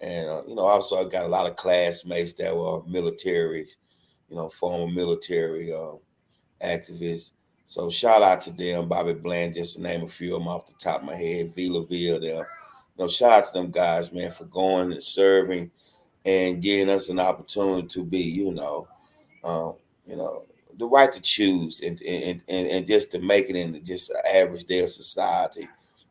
And also I got a lot of classmates that were militaries, former military activists. So shout out to them, Bobby Bland, just to name a few of them off the top of my head, V. LaVille, them. Shout out to them guys, man, for going and serving and giving us an opportunity to be, the right to choose and just to make it into just an average day of society,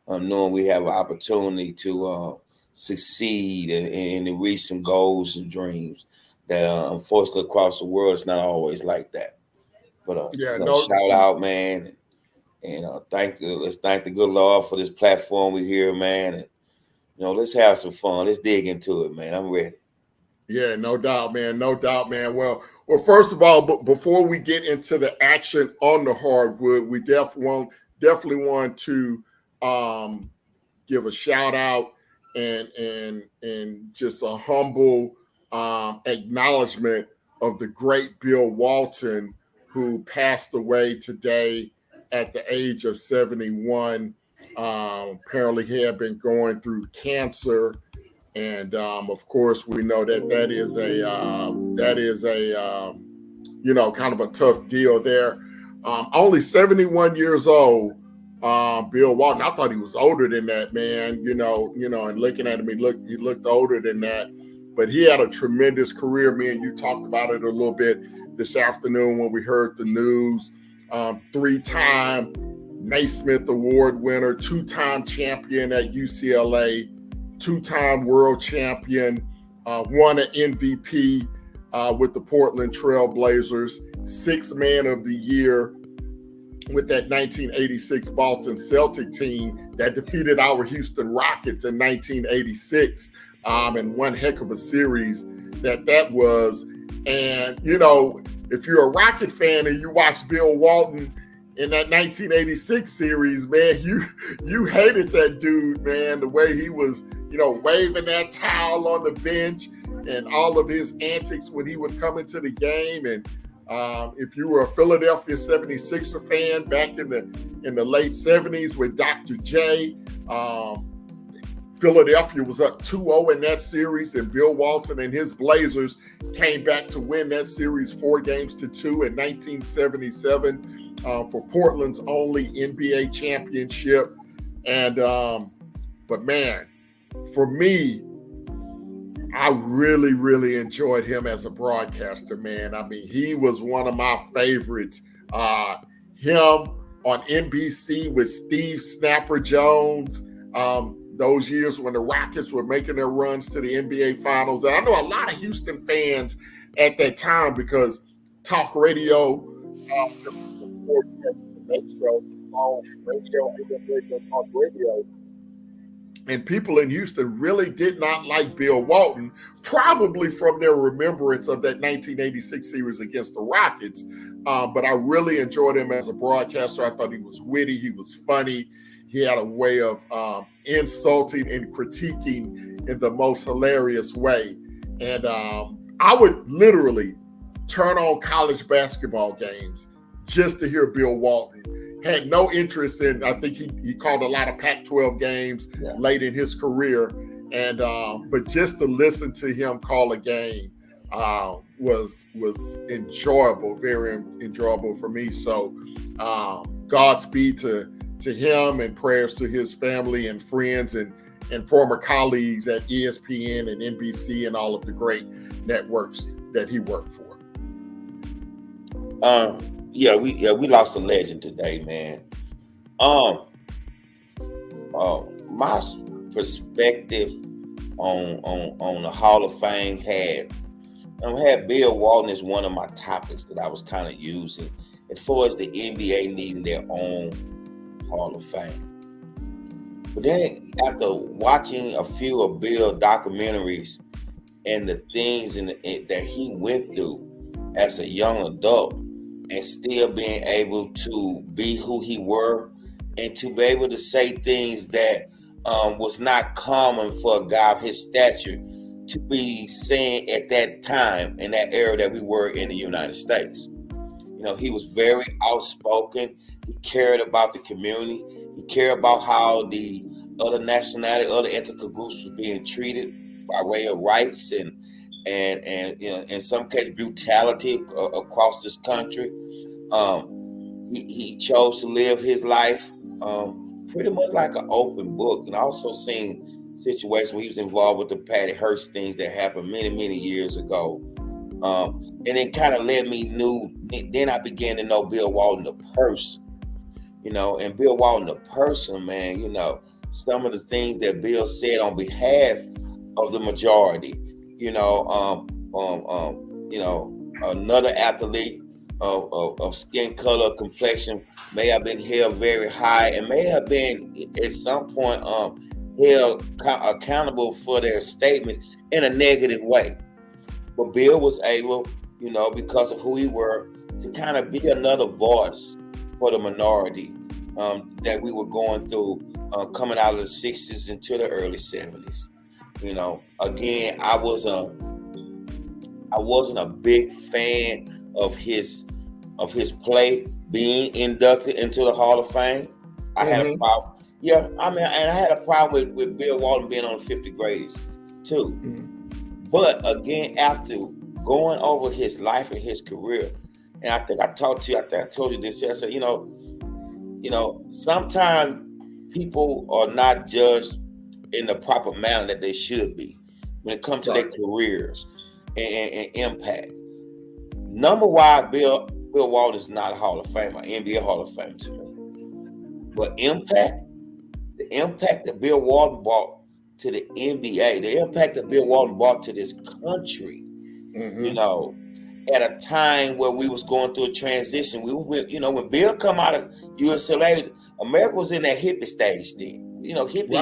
knowing we have an opportunity to succeed and to reach some goals and dreams that unfortunately across the world it's not always like that. But shout out, man, and let's thank the good Lord for this platform we here, man, and let's have some fun. Let's dig into it, man. I'm ready. Yeah, no doubt, man. No doubt, man. Well, first of all, before we get into the action on the hardwood, we definitely want to give a shout out and just a humble acknowledgement of the great Bill Walton, who passed away today at the age of 71. Apparently, he had been going through cancer. And of course, we know that is a kind of a tough deal there. Only 71 years old, Bill Walton. I thought he was older than that, man. And looking at him, he looked older than that. But he had a tremendous career. Me and you talked about it a little bit this afternoon when we heard the news. 3-time Naismith Award winner, 2-time champion at UCLA. 2-time world champion, won an MVP with the Portland Trail Blazers, 6th man of the year with that 1986 Boston Celtic team that defeated our Houston Rockets in 1986, and one heck of a series that was. And, if you're a Rocket fan and you watch Bill Walton in that 1986 series, man, you hated that dude, man, the way he was, waving that towel on the bench and all of his antics when he would come into the game. And if you were a Philadelphia 76er fan back in the late 70s with Dr. J, Philadelphia was up 2-0 in that series, and Bill Walton and his Blazers came back to win that series 4-2 in 1977 for Portland's only NBA championship. And but man, for me, I really, really enjoyed him as a broadcaster, man. I mean, he was one of my favorites. Him on NBC with Steve Snapper Jones, those years when the Rockets were making their runs to the NBA Finals. And I know a lot of Houston fans at that time, because talk radio, talk radio, and people in Houston really did not like Bill Walton, probably from their remembrance of that 1986 series against the Rockets. But I really enjoyed him as a broadcaster. I thought he was witty. He was funny. He had a way of insulting and critiquing in the most hilarious way. And I would literally turn on college basketball games just to hear Bill Walton. Had no interest in, I think he called a lot of Pac-12 games late in his career. And but just to listen to him call a game was enjoyable, very enjoyable for me. So Godspeed to him, and prayers to his family and friends and former colleagues at ESPN and NBC and all of the great networks that he worked for. We lost a legend today, man. My perspective on the Hall of Fame had Bill Walton as one of my topics that I was kind of using as far as the NBA needing their own Hall of Fame. But then after watching a few of Bill documentaries and the things that he went through as a young adult, and still being able to be who he were, and to be able to say things that was not common for a guy of his stature to be saying at that time, in that era that we were in the United States. He was very outspoken. He cared about the community. He cared about how the other nationality, other ethnic groups were being treated. by way of rights and you know, in some cases brutality across this country. He chose to live his life pretty much like an open book, and also seen situations where he was involved with the Patty Hearst things that happened many years ago. And it kind of led me then I began to know Bill Walton the person, you know, and Bill Walton the person, man, you know, some of the things that Bill said on behalf of the majority, you know, another athlete of skin color, complexion may have been held very high and may have been at some point held accountable for their statements in a negative way. But Bill was able, you know, because of who he were, to kind of be another voice for the minority that we were going through coming out of the 60s into the early 70s. You know, again, I wasn't a big fan of his play being inducted into the Hall of Fame. I had a problem. Yeah, I mean, and I had a problem with Bill Walton being on the 50 greatest too. But again, after going over his life and his career, and I think I talked to you, I think I told you this, I said, you know, sometimes people are not judged in the proper manner that they should be when it comes to their careers and impact. Number one, Bill Walton is not a Hall of Famer, NBA Hall of Fame to me. But the impact that Bill Walton brought to the NBA, the impact that Bill Walton brought to this country, you know, at a time where we was going through a transition. We were, you know, when Bill come out of UCLA, America was in that hippie stage then. You know, hippie,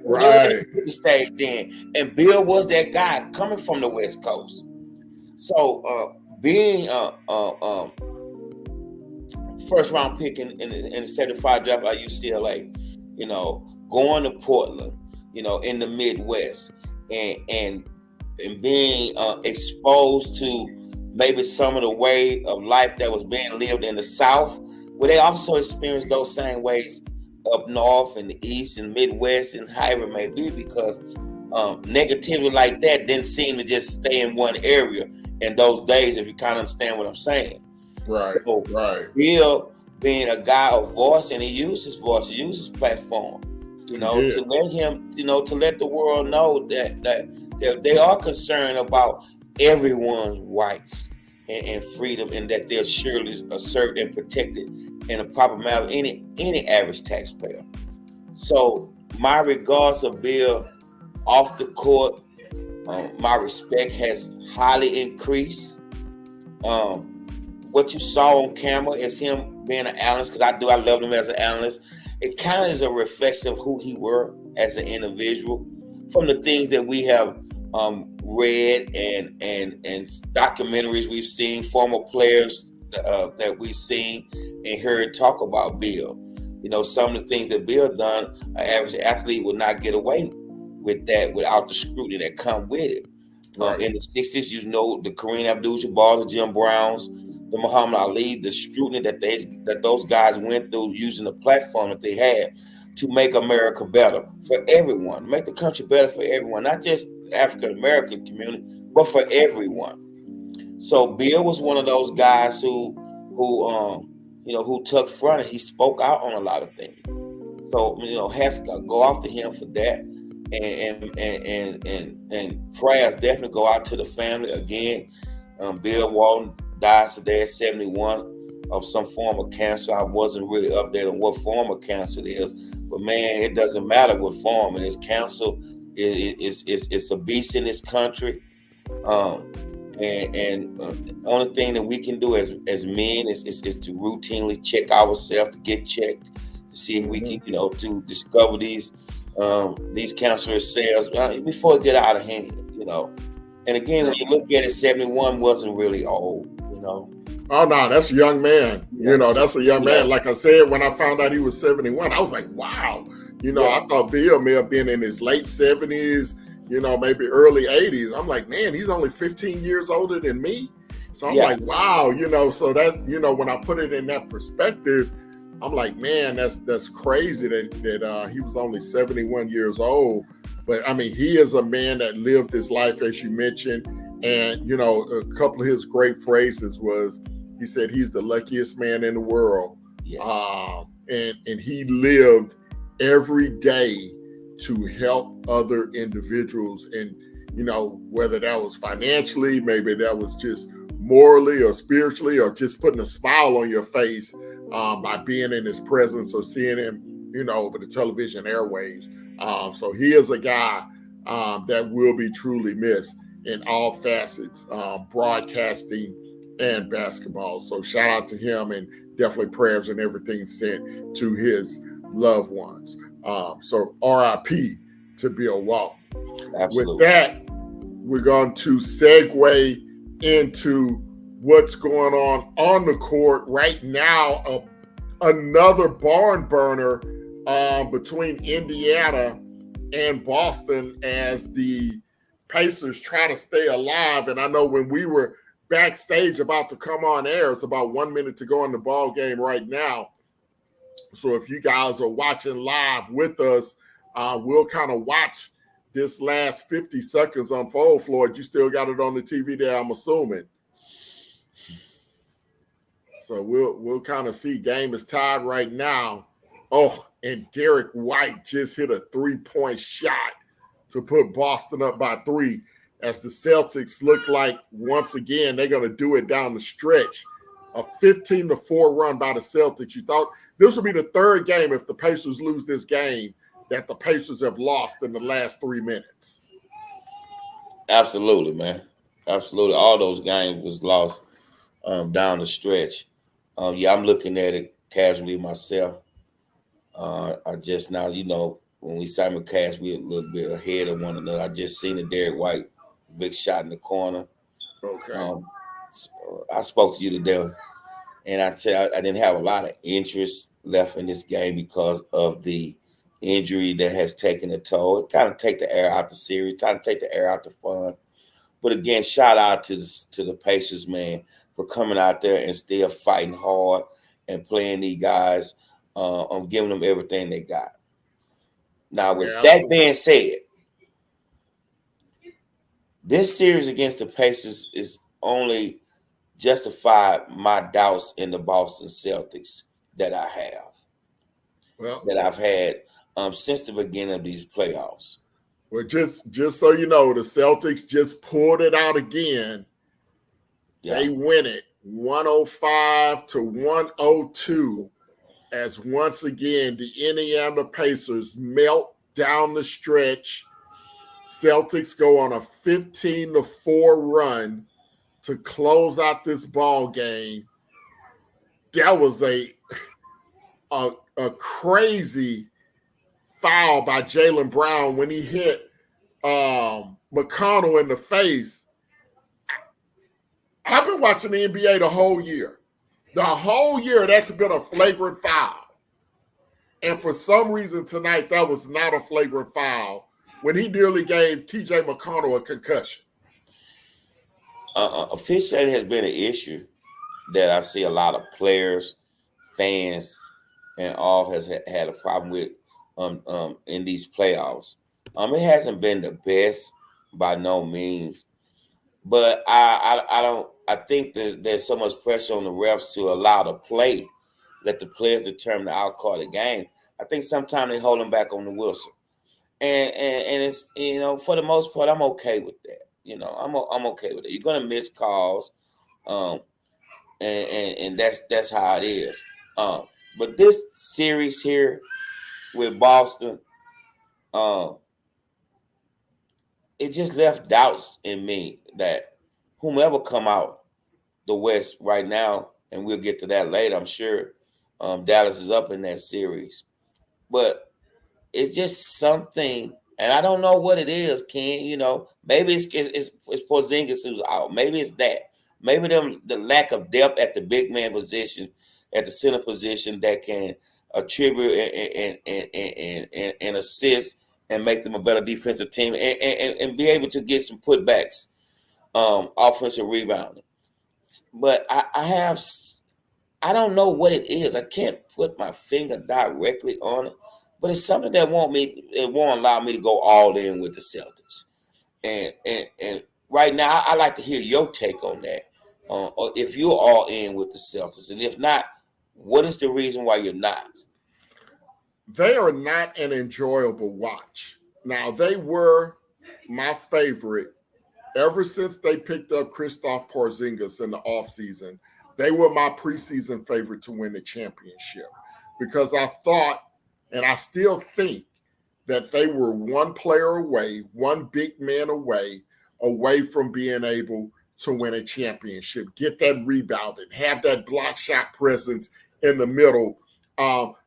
hippie stage then, and Bill was that guy coming from the West Coast. So being first round pick in the 75 draft at UCLA, you know, going to Portland, you know, in the Midwest, and being exposed to maybe some of the way of life that was being lived in the South, where they also experienced those same ways up north and the East and Midwest and however it may be, because negativity like that didn't seem to just stay in one area in those days, if you kind of understand what I'm saying. Right. Bill being a guy of voice, and he used his voice, he used his platform, you know, to let him, you know, to let the world know that they are concerned about everyone's rights and freedom, and that they're surely served and protected in a proper manner of any average taxpayer. So my regards to Bill off the court, my respect has highly increased. What you saw on camera is him being an analyst, because I loved him as an analyst. It kind of is a reflection of who he were as an individual, from the things that we have read and documentaries we've seen, former players that we've seen and heard talk about Bill. You know, some of the things that Bill done, an average athlete would not get away with that without the scrutiny that come with it. In the 60s, you know, the Kareem Abdul-Jabbar, the Jim Browns, the Muhammad Ali, the scrutiny that those guys went through using the platform that they had to make America better for everyone, make the country better for everyone, not just the African American community, but for everyone. So Bill was one of those guys who took front, and he spoke out on a lot of things. So, you know, has to go off to him for that, and prayers definitely go out to the family again. Bill Walton dies today at 71 of some form of cancer. I wasn't really updated on what form of cancer it is, but man, it doesn't matter what form it is. Cancer it's a beast in this country. And the only thing that we can do as men is to routinely check ourselves, to get checked, to see if we can, you know, to discover these cancerous cells before it get out of hand, you know. And again, when you look at it, 71 wasn't really old, you know. Oh no, that's a young man. You know, that's a young man. Like I said, when I found out he was 71, I was like, wow. You know, I thought Bill may have been in his late 70s, you know, maybe early 80s. I'm like, man, he's only 15 years older than me. So I'm like, wow, you know, so that, you know, when I put it in that perspective, I'm like, man, that's crazy that he was only 71 years old. But I mean, he is a man that lived his life, as you mentioned. And, you know, a couple of his great phrases was, he said he's the luckiest man in the world. Yes. And he lived every day to help other individuals. And, you know, whether that was financially, maybe that was just morally or spiritually, or just putting a smile on your face by being in his presence or seeing him, you know, over the television airwaves. So he is a guy that will be truly missed in all facets, broadcasting and basketball. So shout out to him, and definitely prayers and everything sent to his loved ones. So RIP to Bill Walton. Absolutely. With that, we're going to segue into what's going on the court right now. Another barn burner between Indiana and Boston as the Pacers try to stay alive. And I know when we were backstage about to come on air, it's about 1 minute to go in the ball game right now. So if you guys are watching live with us, we'll kind of watch this last 50 seconds unfold. Floyd, you still got it on the TV there, I'm assuming. So we'll kind of see. Game is tied right now. Oh, and Derek White just hit a 3-point shot to put Boston up by 3, as the Celtics look like once again they're going to do it down the stretch. A 15-4 run by the Celtics. You thought this would be the third game, if the Pacers lose this game, that the Pacers have lost in the last 3 minutes. Absolutely, man. Absolutely. All those games was lost down the stretch. I'm looking at it casually myself. I just now, you know, when we simulcast, we're a little bit ahead of one another. I just seen the Derek White big shot in the corner. Okay. I spoke to you today, and I didn't have a lot of interest left in this game because of the injury that has taken a toll. It kind of take the air out the series, trying to take the air out the fun. But again, shout out to the Pacers, man, for coming out there and still fighting hard and playing these guys, on giving them everything they got. Now, with that being said, this series against the Pacers is only justified my doubts in the Boston Celtics that I have, that I've had since the beginning of these playoffs. Well, just so you know, the Celtics just pulled it out again. Yeah. They win it 105-102, as once again the Indiana Pacers melt down the stretch. Celtics go on a 15-4 run to close out this ball game. That was a crazy foul by Jaylen Brown when he hit McConnell in the face. I've been watching the NBA the whole year. The whole year, that's been a flagrant foul. And for some reason tonight, that was not a flagrant foul when he nearly gave T.J. McConnell a concussion. Officiating has been an issue that I see a lot of players, fans, and all has had a problem with in these playoffs. It hasn't been the best by no means, but I think there's so much pressure on the refs to allow the play, let the players determine the outcome of the game. I think sometimes they hold them back on the whistle, and it's, you know, for the most part, I'm okay with that. You know, I'm okay with it. You're gonna miss calls, and that's how it is. But this series here with Boston, it just left doubts in me that whomever come out the West right now, and we'll get to that later, I'm sure, Dallas is up in that series. But it's just something, and I don't know what it is, Ken. You know, maybe it's Porzingis who's out. Maybe it's that. Maybe the lack of depth at the big man position, at the center position, that can attribute and assist and make them a better defensive team and be able to get some putbacks, offensive rebounding. But I I don't know what it is. I can't put my finger directly on it, but it's something that won't allow me to go all in with the Celtics. And right now, I like to hear your take on that. Or if you're all in with the Celtics, and if not, what is the reason why you're not? They are not an enjoyable watch. Now, they were my favorite ever since they picked up Kristaps Porzingis in the offseason. They were my preseason favorite to win the championship because I thought, and I still think, that they were one player away, one big man away from being able to win a championship, get that rebounding, have that block shot presence in the middle.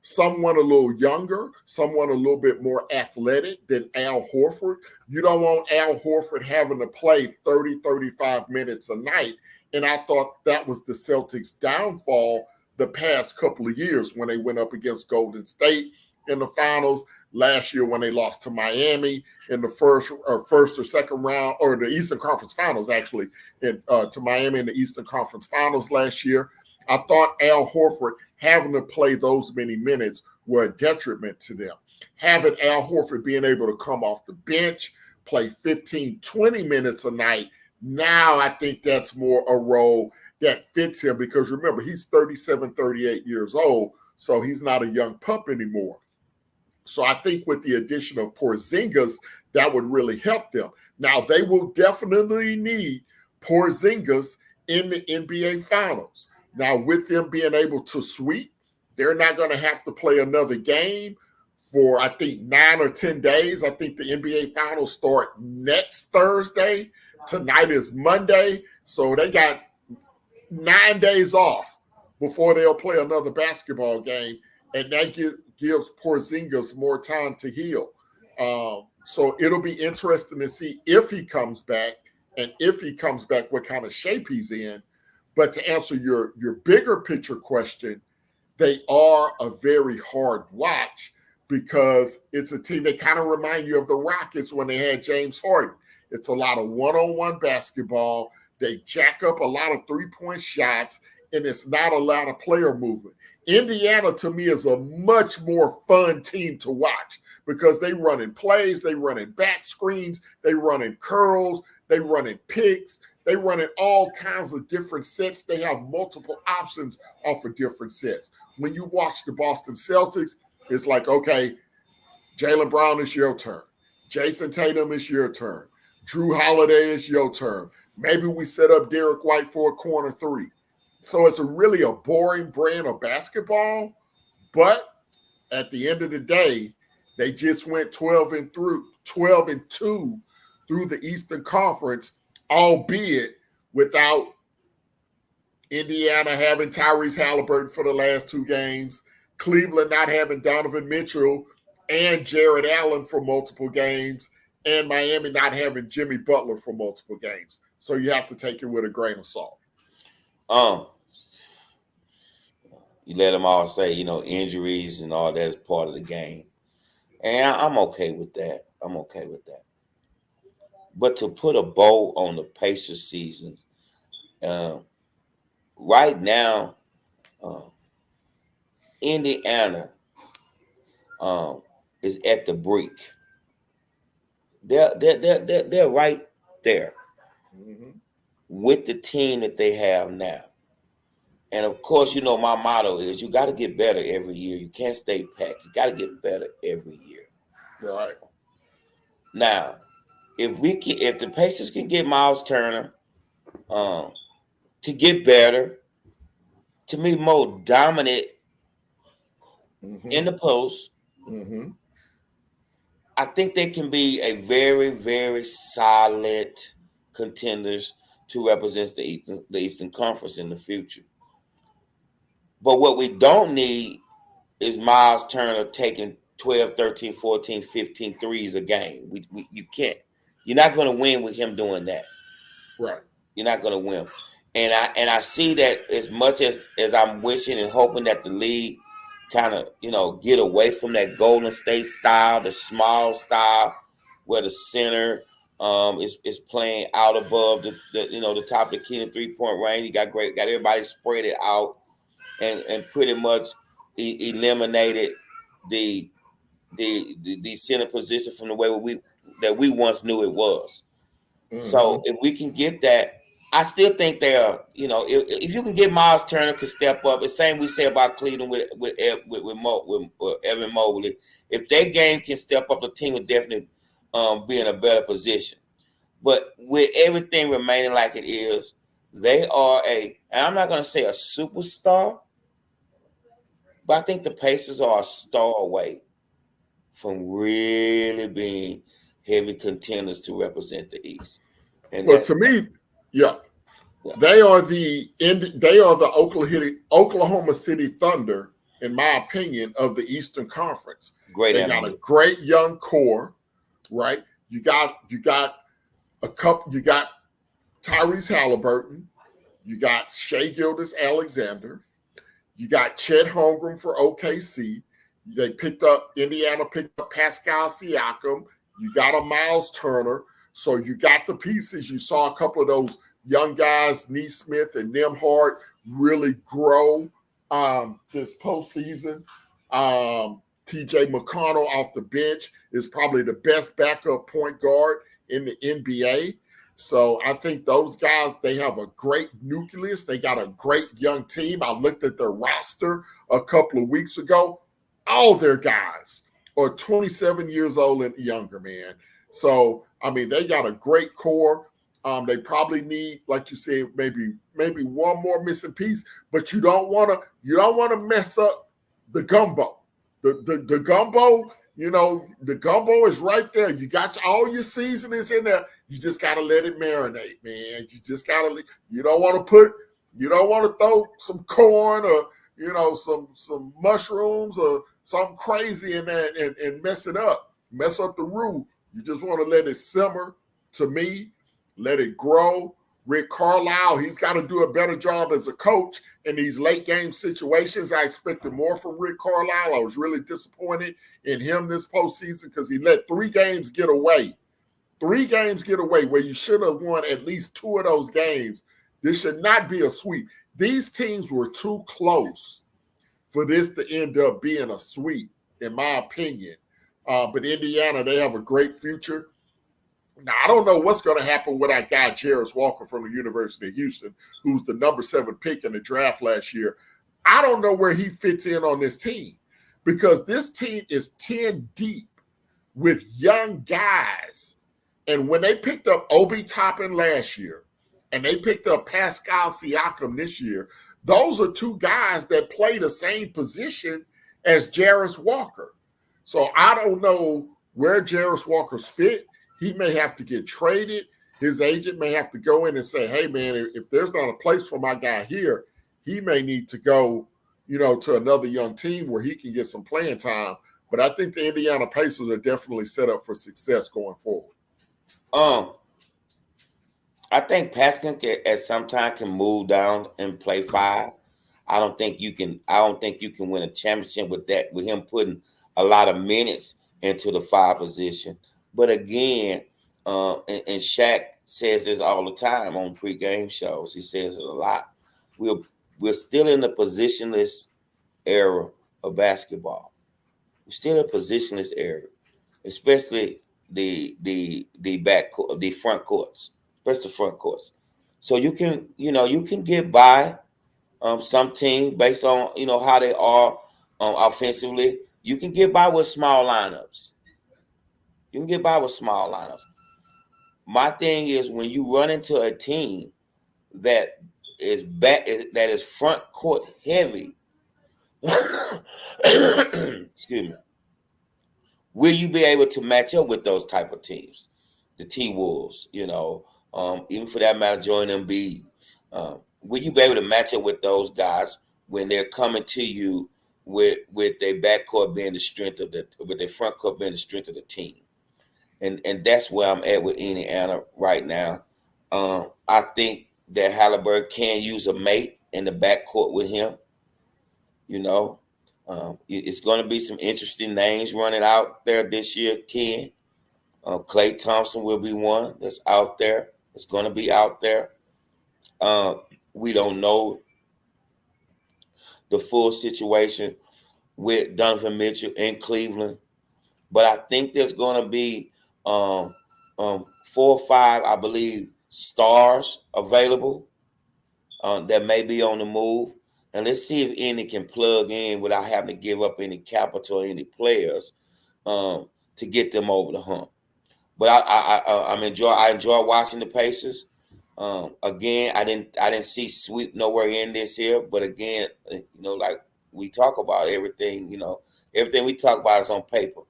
Someone a little younger, someone a little bit more athletic than Al Horford. You don't want Al Horford having to play 30, 35 minutes a night. And I thought that was the Celtics' downfall the past couple of years when they went up against Golden State in the finals, last year when they lost to Miami in the first or second round, or the Eastern Conference Finals, actually, to Miami in the Eastern Conference Finals last year. I thought Al Horford having to play those many minutes were a detriment to them. Having Al Horford being able to come off the bench, play 15, 20 minutes a night, now I think that's more a role that fits him because remember, he's 37, 38 years old, so he's not a young pup anymore. So I think with the addition of Porzingis, that would really help them. Now, they will definitely need Porzingis in the NBA Finals. Now, with them being able to sweep, they're not going to have to play another game for, I think, 9 or 10 days. I think the NBA Finals start next Thursday. Tonight is Monday. So they got 9 days off before they'll play another basketball game. And that gives Porzingis more time to heal. So it'll be interesting to see if he comes back, and if he comes back, what kind of shape he's in. But to answer your bigger picture question, they are a very hard watch because it's a team that kind of remind you of the Rockets when they had James Harden. It's a lot of one-on-one basketball. They jack up a lot of three-point shots, and it's not a lot of player movement. Indiana, to me, is a much more fun team to watch because they run in plays, they run in back screens, they run in curls, they run in picks, they run in all kinds of different sets. They have multiple options off of different sets. When you watch the Boston Celtics, it's like, okay, Jaylen Brown, it's your turn. Jason Tatum, it's your turn. Drew Holiday, it's your turn. Maybe we set up Derek White for a corner three. So it's really a boring brand of basketball, but at the end of the day, they just went 12-2 through the Eastern Conference, albeit without Indiana having Tyrese Halliburton for the last 2 games, Cleveland not having Donovan Mitchell and Jared Allen for multiple games, and Miami not having Jimmy Butler for multiple games. So you have to take it with a grain of salt. You let them all say, injuries and all that is part of the game. And I'm okay with that. But to put a bow on the Pacers season, right now, Indiana is at the brink. They're right there with the team that they have now. And of course, my motto is you got to get better every year. You can't stay packed. You got to get better every year. Right. Now, if the Pacers can get Miles Turner to get better, to be more dominant in the post, I think they can be a very, very solid contenders to represent the Eastern Conference in the future. But what we don't need is Miles Turner taking 12, 13, 14, 15 threes a game. You can't. You're not going to win with him doing that. Right. You're not going to win. And I see that as much as I'm wishing and hoping that the league kind of, get away from that Golden State style, the small style, where the center is playing out above the top of the key in 3-point range. You got everybody spread it out. and pretty much eliminated the center position from the way we once knew it was. So if we can get that, I still think they are. If you can get Miles Turner to step up, the same we say about Cleveland with Evan Mobley. If their game can step up, the team will definitely be in a better position. But with everything remaining like it is, they are and I'm not going to say a superstar, but I think the Pacers are a star away from really being heavy contenders to represent the East. And well, to me, yeah. They are the Oklahoma City Thunder, in my opinion, of the Eastern Conference. They got a great young core, right? You got Tyrese Halliburton, you got Shai Gilgeous-Alexander, you got Chet Holmgren for OKC. Indiana picked up Pascal Siakam. You got a Miles Turner. So you got the pieces. You saw a couple of those young guys, Nesmith and Nembhard, really grow this postseason. TJ McConnell off the bench is probably the best backup point guard in the NBA. So I think those guys, they have a great nucleus. They got a great young team. I looked at their roster a couple of weeks ago. All their guys are 27 years old and younger, man. So, I mean, they got a great core. They probably need, like you said, maybe one more missing piece, but you don't want to mess up the gumbo. The gumbo, the gumbo is right there. You got all your seasonings in there. You just got to let it marinate, man. You just got to, you don't want to throw some corn or, some mushrooms or something crazy in there and mess up the roux. You just want to let it simmer, to me, let it grow. Rick Carlisle, he's got to do a better job as a coach in these late game situations. I expected more from Rick Carlisle. I was really disappointed in him this postseason because he let 3 games get away. 3 games get away where you should have won at least 2 of those games. This should not be a sweep. These teams were too close for this to end up being a sweep, in my opinion. But Indiana, they have a great future. Now, I don't know what's going to happen with that guy, Jarace Walker from the University of Houston, who's the number 7 pick in the draft last year. I don't know where he fits in on this team because this team is 10 deep with young guys. And when they picked up Obi Toppin last year and they picked up Pascal Siakam this year, those are 2 guys that play the same position as Jarace Walker. So I don't know where Jarace Walker's fit. He may have to get traded. His agent may have to go in and say, hey, man, if there's not a place for my guy here, he may need to go, to another young team where he can get some playing time. But I think the Indiana Pacers are definitely set up for success going forward. I think Pascal at some time can move down and play 5. I don't think you can win a championship with him putting a lot of minutes into the 5 position. But again, and Shaq says this all the time on pregame shows. He says it a lot. We're still in the positionless era of basketball. We're still in a positionless era, especially the front courts, especially the front courts. So you can get by some team based on how they are offensively. You can get by with small lineups. My thing is when you run into a team that is front court heavy, excuse me, will you be able to match up with those type of teams? The T-Wolves, even for that matter, Joel Embiid. Will you be able to match up with those guys when they're coming to you with their backcourt being the strength of with their front court being the strength of the team? And that's where I'm at with Indiana right now. I think that Halliburton can use a mate in the backcourt with him. It's going to be some interesting names running out there this year, Ken. Klay Thompson will be one that's out there. It's going to be out there. We don't know the full situation with Donovan Mitchell in Cleveland. But I think there's going to be 4 or 5, I believe, stars available that may be on the move. And let's see if any can plug in without having to give up any capital or any players to get them over the hump. But I enjoy watching the Pacers. Again, I didn't see sweep nowhere in this here. But again, like we talk about everything, everything we talk about is on paper.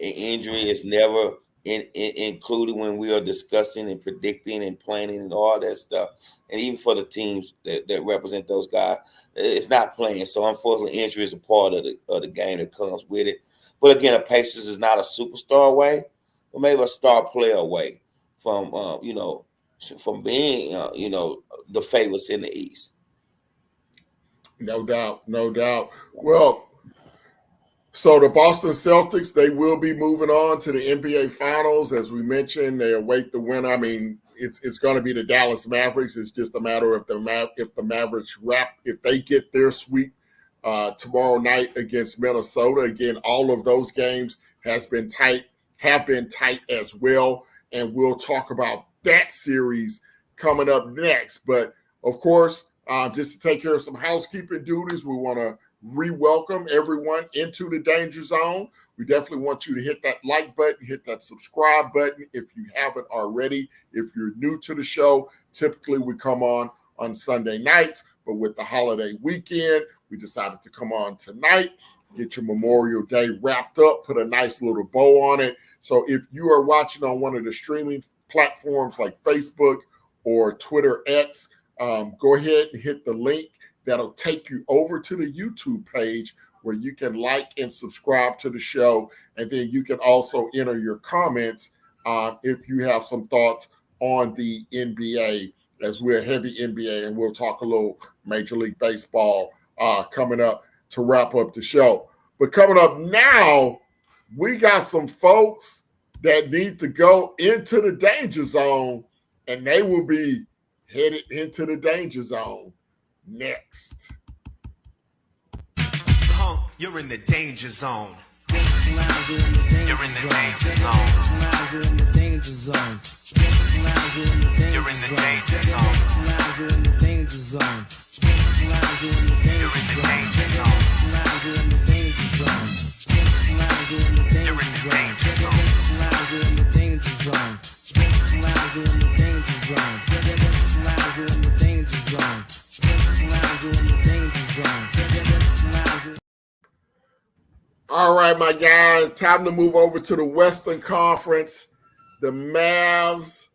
Injury is never included when we are discussing and predicting and planning and all that stuff. And even for the teams that represent those guys, it's not playing. So unfortunately, injury is a part of the game that comes with it. But again, the Pacers is not a superstar away, but maybe a star player away from from being the favorites in the East. No doubt. Well, so the Boston Celtics, they will be moving on to the NBA Finals. As we mentioned, they await the winner. I mean, it's going to be the Dallas Mavericks. It's just a matter of if the Mavericks if they get their sweep tomorrow night against Minnesota. Again, all of those games have been tight as well. And we'll talk about that series coming up next. But of course, just to take care of some housekeeping duties, we want to re-welcome everyone into the Danger Zone. We definitely want you to hit that like button, hit that subscribe button if you haven't already. If you're new to the show, typically we come on Sunday nights, but with the holiday weekend, we decided to come on tonight, get your Memorial Day wrapped up, put a nice little bow on it. So if you are watching on one of the streaming platforms like Facebook or Twitter X, go ahead and hit the link. That'll take you over to the YouTube page where you can like and subscribe to the show. And then you can also enter your comments if you have some thoughts on the NBA, as we're heavy NBA, and we'll talk a little Major League Baseball coming up to wrap up the show. But coming up now, we got some folks that need to go into the Danger Zone, and they will be headed into the Danger Zone next. You're in the danger zone. You're in the danger zone. You're in the danger zone. You're in the danger zone. You're in the danger zone. You're in the danger zone. You're in the danger zone. You're in the danger zone. You're in the danger zone. You're in the danger zone. You're in the danger zone. All right, my guys, time to move over to the Western Conference. The Mavs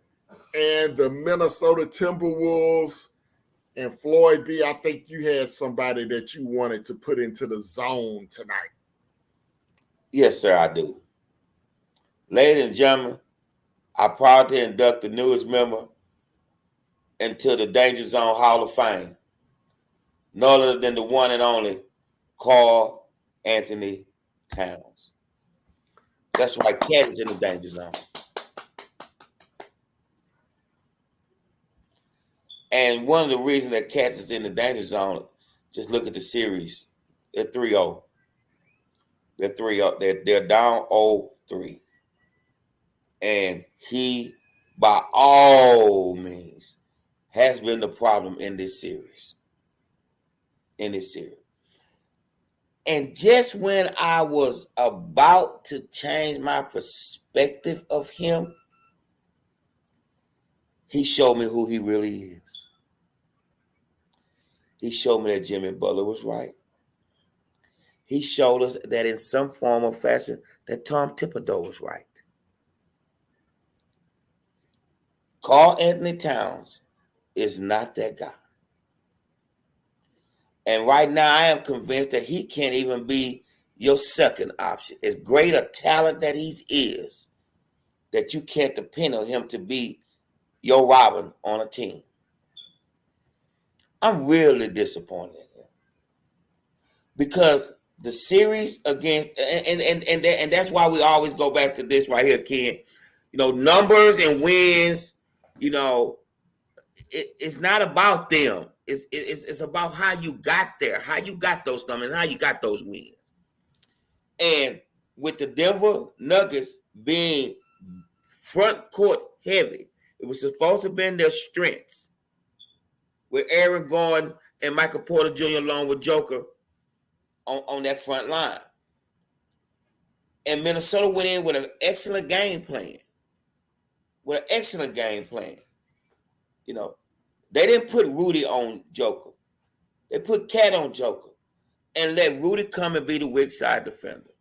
and the Minnesota Timberwolves. And Floyd B., I think you had somebody that you wanted to put into the zone tonight. Yes, sir, I do. Ladies and gentlemen, I'm proud to induct the newest member into the Danger Zone Hall of Fame. No other than the one and only Karl Anthony Towns. That's why Cat is in the Danger Zone. And one of the reasons that Cats is in the Danger Zone, just look at the series. They're 3-0. They're 3-0. They're down 0-3. And he, by all means, has been the problem in this series. And just when I was about to change my perspective of him, he showed me who he really is. He showed me that Jimmy Butler was right. He showed us that in some form or fashion that Tom Thibodeau was right. Karl Anthony Towns is not that guy. And right now, I am convinced that he can't even be your second option. As great a talent that he is, that you can't depend on him to be your Robin on a team. I'm really disappointed in him. Because the series against, and that's why we always go back to this right here, Ken. Numbers and wins, it's not about them. It's about how you got there, how you got those numbers, and how you got those wins. And with the Denver Nuggets being front court heavy, it was supposed to be their strengths, with Aaron Gordon and Michael Porter Jr. along with Joker on that front line. And Minnesota went in with an excellent game plan. You know, they didn't put Rudy on Joker. They put Cat on Joker and let Rudy come and be the weak side defender.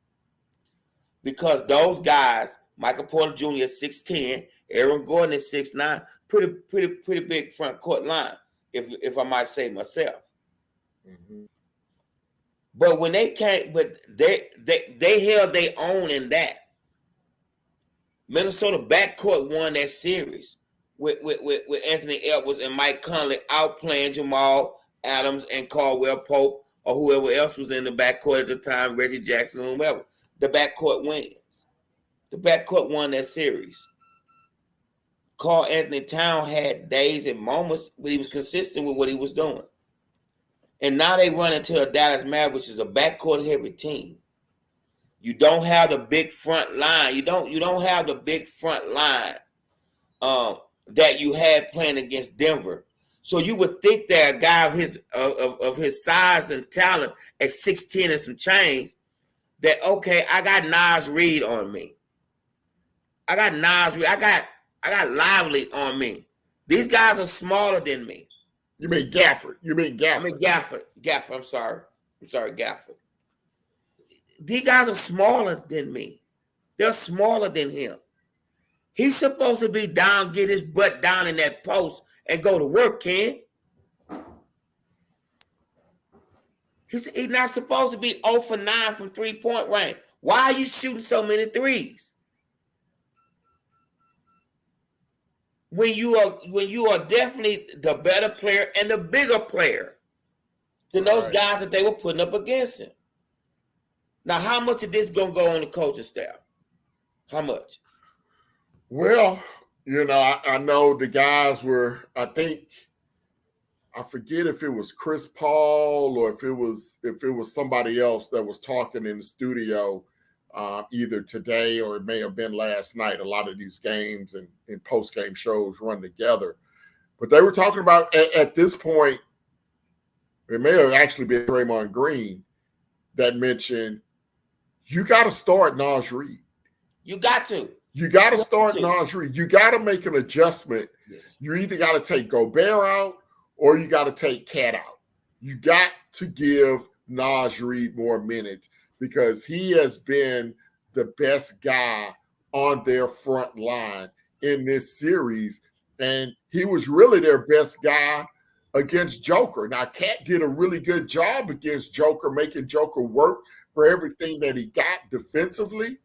Because those guys, Michael Porter Jr. is 6'10", Aaron Gordon is 6'9", pretty big front court line, if I might say myself. Mm-hmm. But when they came, but they held their own in that. Minnesota backcourt won that series with Anthony Edwards and Mike Conley outplaying Jamal Adams and Caldwell Pope or whoever else was in the backcourt at the time, Reggie Jackson or whomever. The backcourt wins. The backcourt won that series. Karl Anthony Towns had days and moments when he was consistent with what he was doing. And now they run into a Dallas Mavericks, which is a backcourt heavy team. You don't have the big front line. You don't have the big front line that you had playing against Denver. So you would think that a guy of his size and talent at 6'10" and some change, that okay, I got Naz Reid on me. I got Lively on me. These guys are smaller than me. You mean Gafford? Gafford. I'm sorry, Gafford. These guys are smaller than me. They're smaller than him. He's supposed to be down, get his butt down in that post and go to work, Ken. He's not supposed to be 0 for 9 from three-point range. Why are you shooting so many threes? When you are definitely the better player and the bigger player than those guys that they were putting up against him. Now, how much of this gonna go on the coaching staff? How much? Well, I know the guys were, I forget if it was Chris Paul or if it was somebody else that was talking in the studio either today or it may have been last night. A lot of these games and post-game shows run together. But they were talking about at this point, it may have actually been Draymond Green that mentioned you got to start Naz Reid. You got to. You got to start Naz Reid. You got to make an adjustment. Yes. You either got to take Gobert out or you got to take Cat out. You got to give Naz Reid more minutes because he has been the best guy on their front line in this series. And he was really their best guy against Joker. Now, Cat did a really good job against Joker, making Joker work for everything that he got defensively.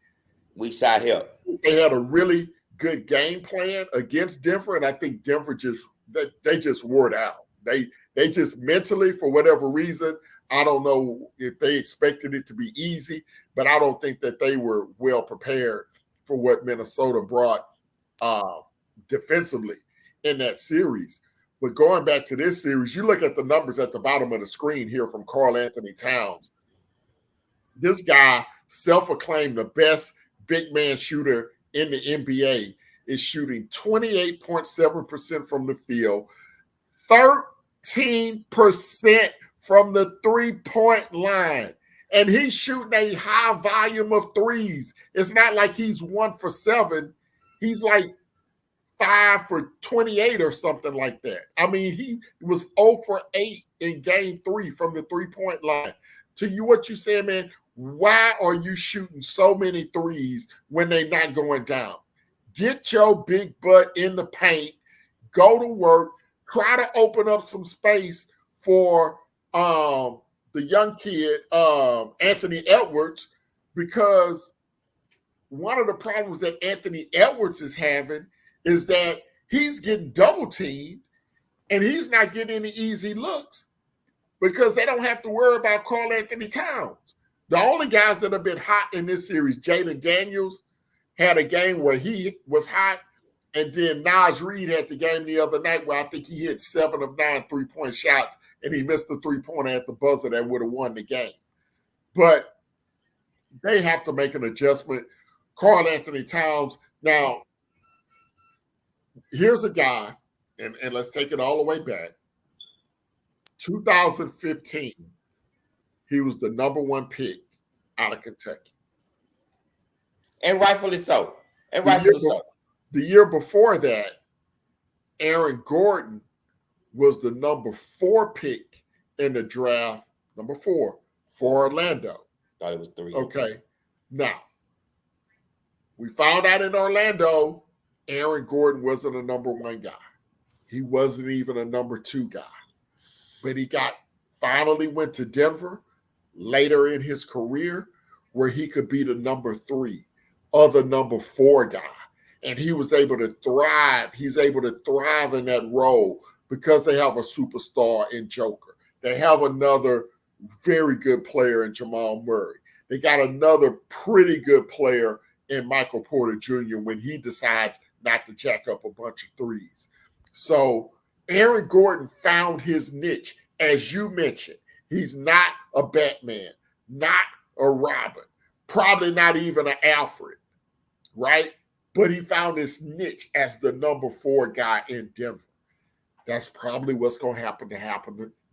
Weak side help. They had a really good game plan against Denver, and I think Denver just wore it out. They just mentally, for whatever reason, I don't know if they expected it to be easy, but I don't think that they were well prepared for what Minnesota brought defensively in that series. But going back to this series, you look at the numbers at the bottom of the screen here from Karl Anthony Towns. This guy, self-acclaimed the best big man shooter in the NBA, is shooting 28.7% from the field, 13% from the three-point line. And he's shooting a high volume of threes. It's not like he's 1 for 7. He's like 5 for 28 or something like that. I mean, he was 0 for 8 in game 3 from the three-point line. To you, what you saying, man, why are you shooting so many threes when they're not going down? Get your big butt in the paint, go to work, try to open up some space for the young kid, Anthony Edwards, because one of the problems that Anthony Edwards is having is that he's getting double teamed and he's not getting any easy looks because they don't have to worry about Karl Anthony Towns. The only guys that have been hot in this series, Jaden Daniels had a game where he was hot, And then Naz Reid had the game the other night where I think he hit 7 of 9 3-point shots, and he missed the 3-pointer at the buzzer that would have won the game. But they have to make an adjustment. Karl-Anthony Towns. Now, here's a guy, and let's take it all the way back. 2015, he was the number 1 pick out of Kentucky. And rightfully so. And rightfully so. The year before that, Aaron Gordon was the number 4 pick in the draft, number 4 for Orlando. Thought it was 3. Okay. Now, we found out in Orlando, Aaron Gordon wasn't a number 1 guy. He wasn't even a number 2 guy. But he finally went to Denver later in his career where he could be the number 3 or the number 4 guy. And he was able to thrive. He's able to thrive in that role because they have a superstar in Joker. They have another very good player in Jamal Murray. They got another pretty good player in Michael Porter Jr. when he decides not to jack up a bunch of threes. So Aaron Gordon found his niche. As you mentioned, he's not a Batman, not a Robin, probably not even an Alfred, right? But he found his niche as the number 4 guy in Denver. That's probably what's going to happen.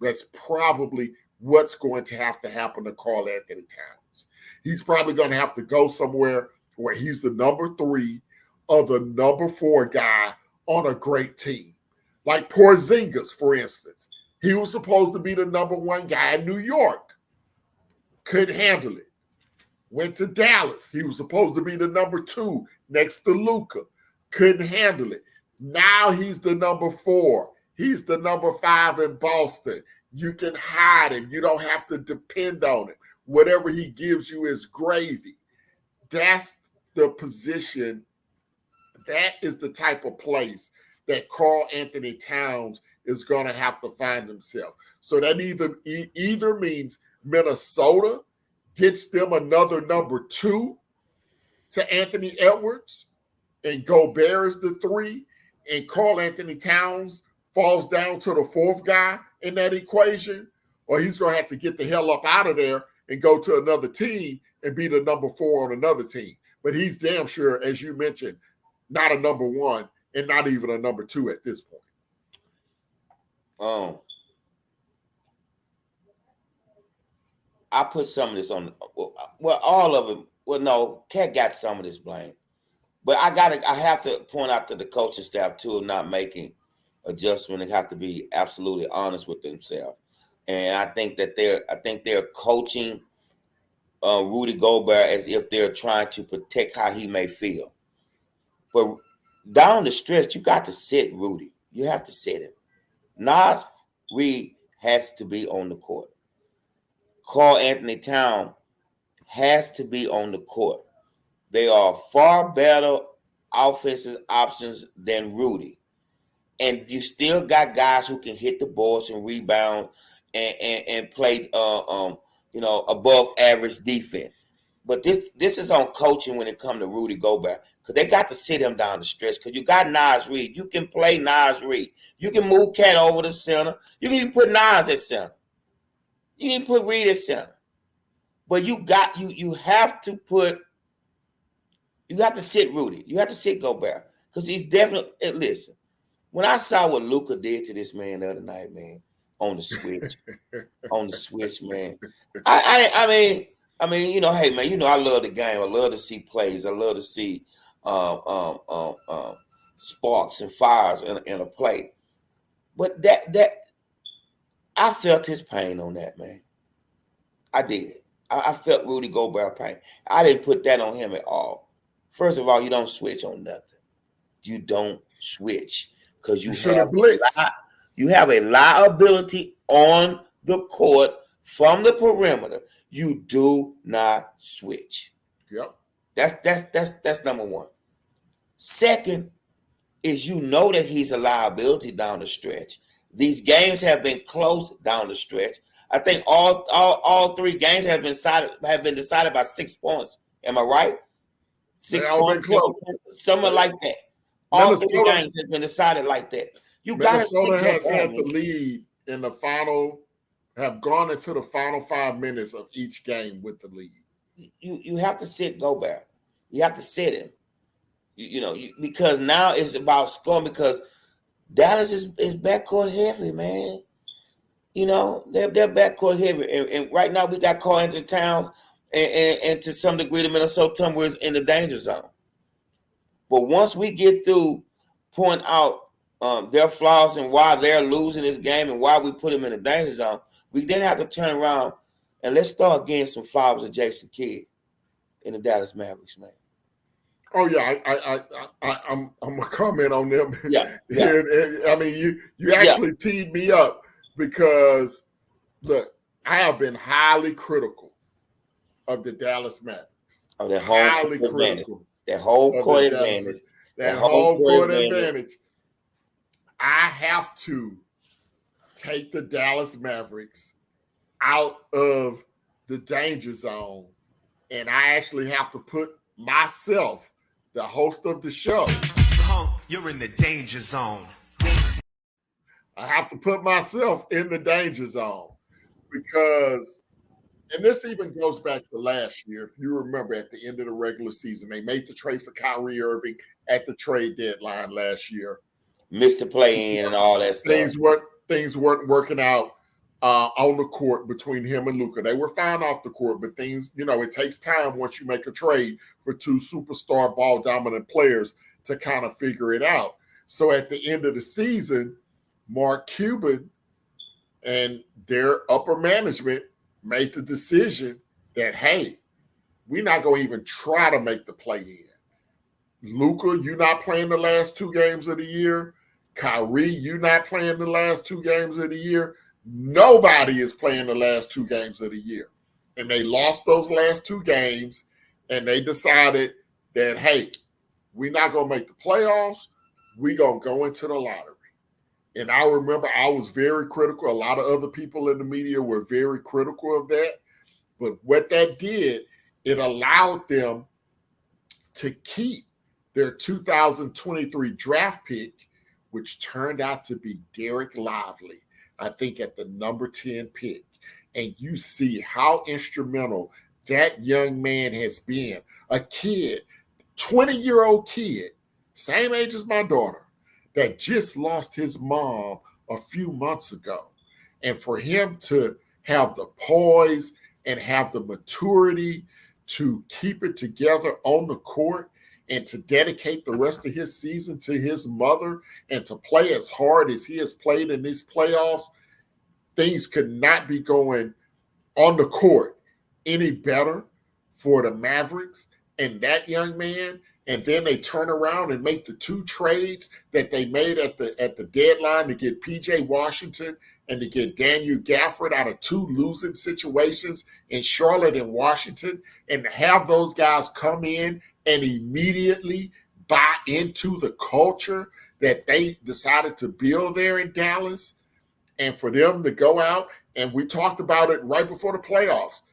That's probably what's going to happen to Karl-Anthony Towns. He's probably going to have to go somewhere where he's the number 3 or the number 4 guy on a great team. Like Porzingis, for instance. He was supposed to be the number 1 guy in New York. Couldn't handle it. Went to Dallas. He was supposed to be the number 2 next to Luka. Couldn't handle it. Now he's the number 4. He's the number 5 in Boston. You can hide him. You don't have to depend on him. Whatever he gives you is gravy. That's the position. That is the type of place that Karl-Anthony Towns is going to have to find himself. So that either means Minnesota gets them another number 2 to Anthony Edwards, and Gobert is the 3, and Karl-Anthony Towns falls down to the 4th guy in that equation, or he's going to have to get the hell up out of there and go to another team and be the number 4 on another team. But he's damn sure, as you mentioned, not a number 1 and not even a number 2 at this point. I put some of this on. Well, all of it. Well, no, Cat got some of this blame, but I have to point out to the coaching staff too of not making adjustments. They have to be absolutely honest with themselves, and I think they're coaching Rudy Gobert as if they're trying to protect how he may feel. But down the stretch, you got to sit Rudy. You have to sit him. Naz Reid has to be on the court. Karl-Anthony Towns has to be on the court. They are far better offensive options than Rudy. And you still got guys who can hit the boards and rebound and play above average defense. But this is on coaching when it comes to Rudy Gobert. Because they got to sit him down the stretch. Because you got Naz Reid. You can play Naz Reid. You can move Cat over the center. You can even put Naz at center. You can put Reid at center. But you have to sit Rudy. You have to sit Gobert. Because he's definitely, listen, when I saw what Luka did to this man the other night, man, on the switch, man. I mean, hey, man, I love the game. I love to see plays. I love to see sparks and fires in a play. But that I felt his pain on that, man. I did. I felt Rudy Gobert pain. I didn't put that on him at all. First of all, you don't switch on nothing. You don't switch because you have a liability on the court from the perimeter. You do not switch. Yep. That's number 1. Second is that he's a liability down the stretch. These games have been close down the stretch. I think all 3 games have been decided by 6 points. Am I right? 6 points, something like that. All 3 Minnesota, games has been decided like that. You got to Minnesota stick has that had on the me. lead in the final, have gone into the final 5 minutes of each game with the lead. You have to sit Gobert. You have to sit him. Because now it's about scoring because Dallas is backcourt heavy, man. They're backcourt heavy. And right now we got Karl Anthony Towns and to some degree the Minnesota Timberwolves in the danger zone. But once we get through pointing out their flaws and why they're losing this game and why we put them in the danger zone, we then have to turn around and let's start getting some flowers to Jason Kidd in the Dallas Mavericks, man. Oh yeah, I'm gonna comment on them. Yeah. And, I mean, you actually teed me up because look, I have been highly critical of the Dallas Mavericks. Oh, that highly critical. That whole court advantage. That whole court advantage. I have to take the Dallas Mavericks out of the danger zone, and I actually have to put myself, the host of the show, you're in the danger zone. I have to put myself in the danger zone because, and this even goes back to last year. If you remember, at the end of the regular season, they made the trade for Kyrie Irving at the trade deadline last year. Missed the play-in and all that stuff. Things weren't working out on the court between him and Luka. They were fine off the court, but things, it takes time once you make a trade for 2 superstar ball dominant players to kind of figure it out. So at the end of the season, Mark Cuban and their upper management made the decision that, hey, we're not going to even try to make the play-in. Luka, you're not playing the last 2 games of the year. Kyrie, you're not playing the last 2 games of the year. Nobody is playing the last 2 games of the year. And they lost those last 2 games, and they decided that, hey, we're not going to make the playoffs. We're going to go into the lottery. And I remember I was very critical. A lot of other people in the media were very critical of that. But what that did, it allowed them to keep their 2023 draft pick, which turned out to be Derek Lively, I think at the number 10 pick. And you see how instrumental that young man has been. A kid, 20-year-old kid, same age as my daughter, that just lost his mom a few months ago. And for him to have the poise and have the maturity to keep it together on the court and to dedicate the rest of his season to his mother and to play as hard as he has played in these playoffs, things could not be going on the court any better for the Mavericks and that young man. And then they turn around and make the 2 trades that they made at the deadline to get PJ Washington and to get Daniel Gafford out of 2 losing situations in Charlotte and Washington, and to have those guys come in and immediately buy into the culture that they decided to build there in Dallas, and for them to go out, and we talked about it right before the playoffs,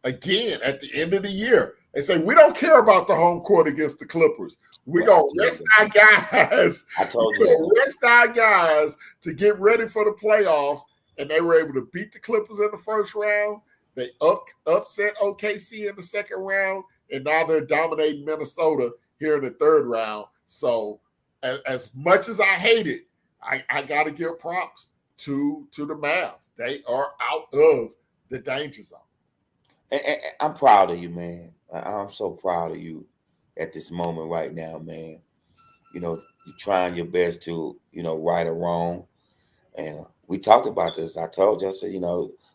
again, at the end of the year, they say, we don't care about the home court against the Clippers. We're going to rest our guys. We're going to rest our guys to get ready for the playoffs, and they were able to beat the Clippers in the first round. They upset OKC in the second round, and now they're dominating Minnesota here in the third round. So as much as I hate it, I got to give props to the Mavs. They are out of the danger zone. And I'm proud of you, man. I'm so proud of you at this moment right now, man. You're trying your best to, right or wrong. And we talked about this. I told you, I said,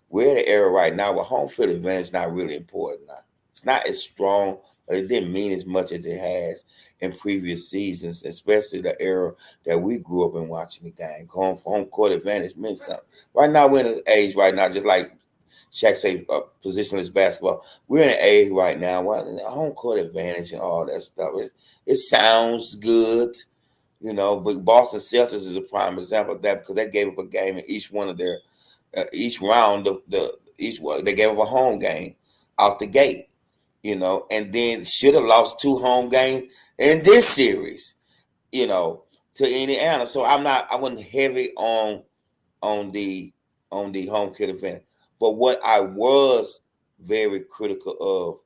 we're in an era right now where home field advantage is not really important now. It's not as strong, but it didn't mean as much as it has in previous seasons, especially the era that we grew up in watching the game. Home court advantage meant something. Right now, we're in an age right now, just like Shaq say, positionless basketball. We're in an age right now where home court advantage and all that stuff. It sounds good, but Boston Celtics is a prime example of that because they gave up a game in each one of their each round they gave up a home game out the gate, and then should have lost 2 home games in this series. you know, to Indiana. So I wasn't heavy on the home kid advantage. But what I was very critical of,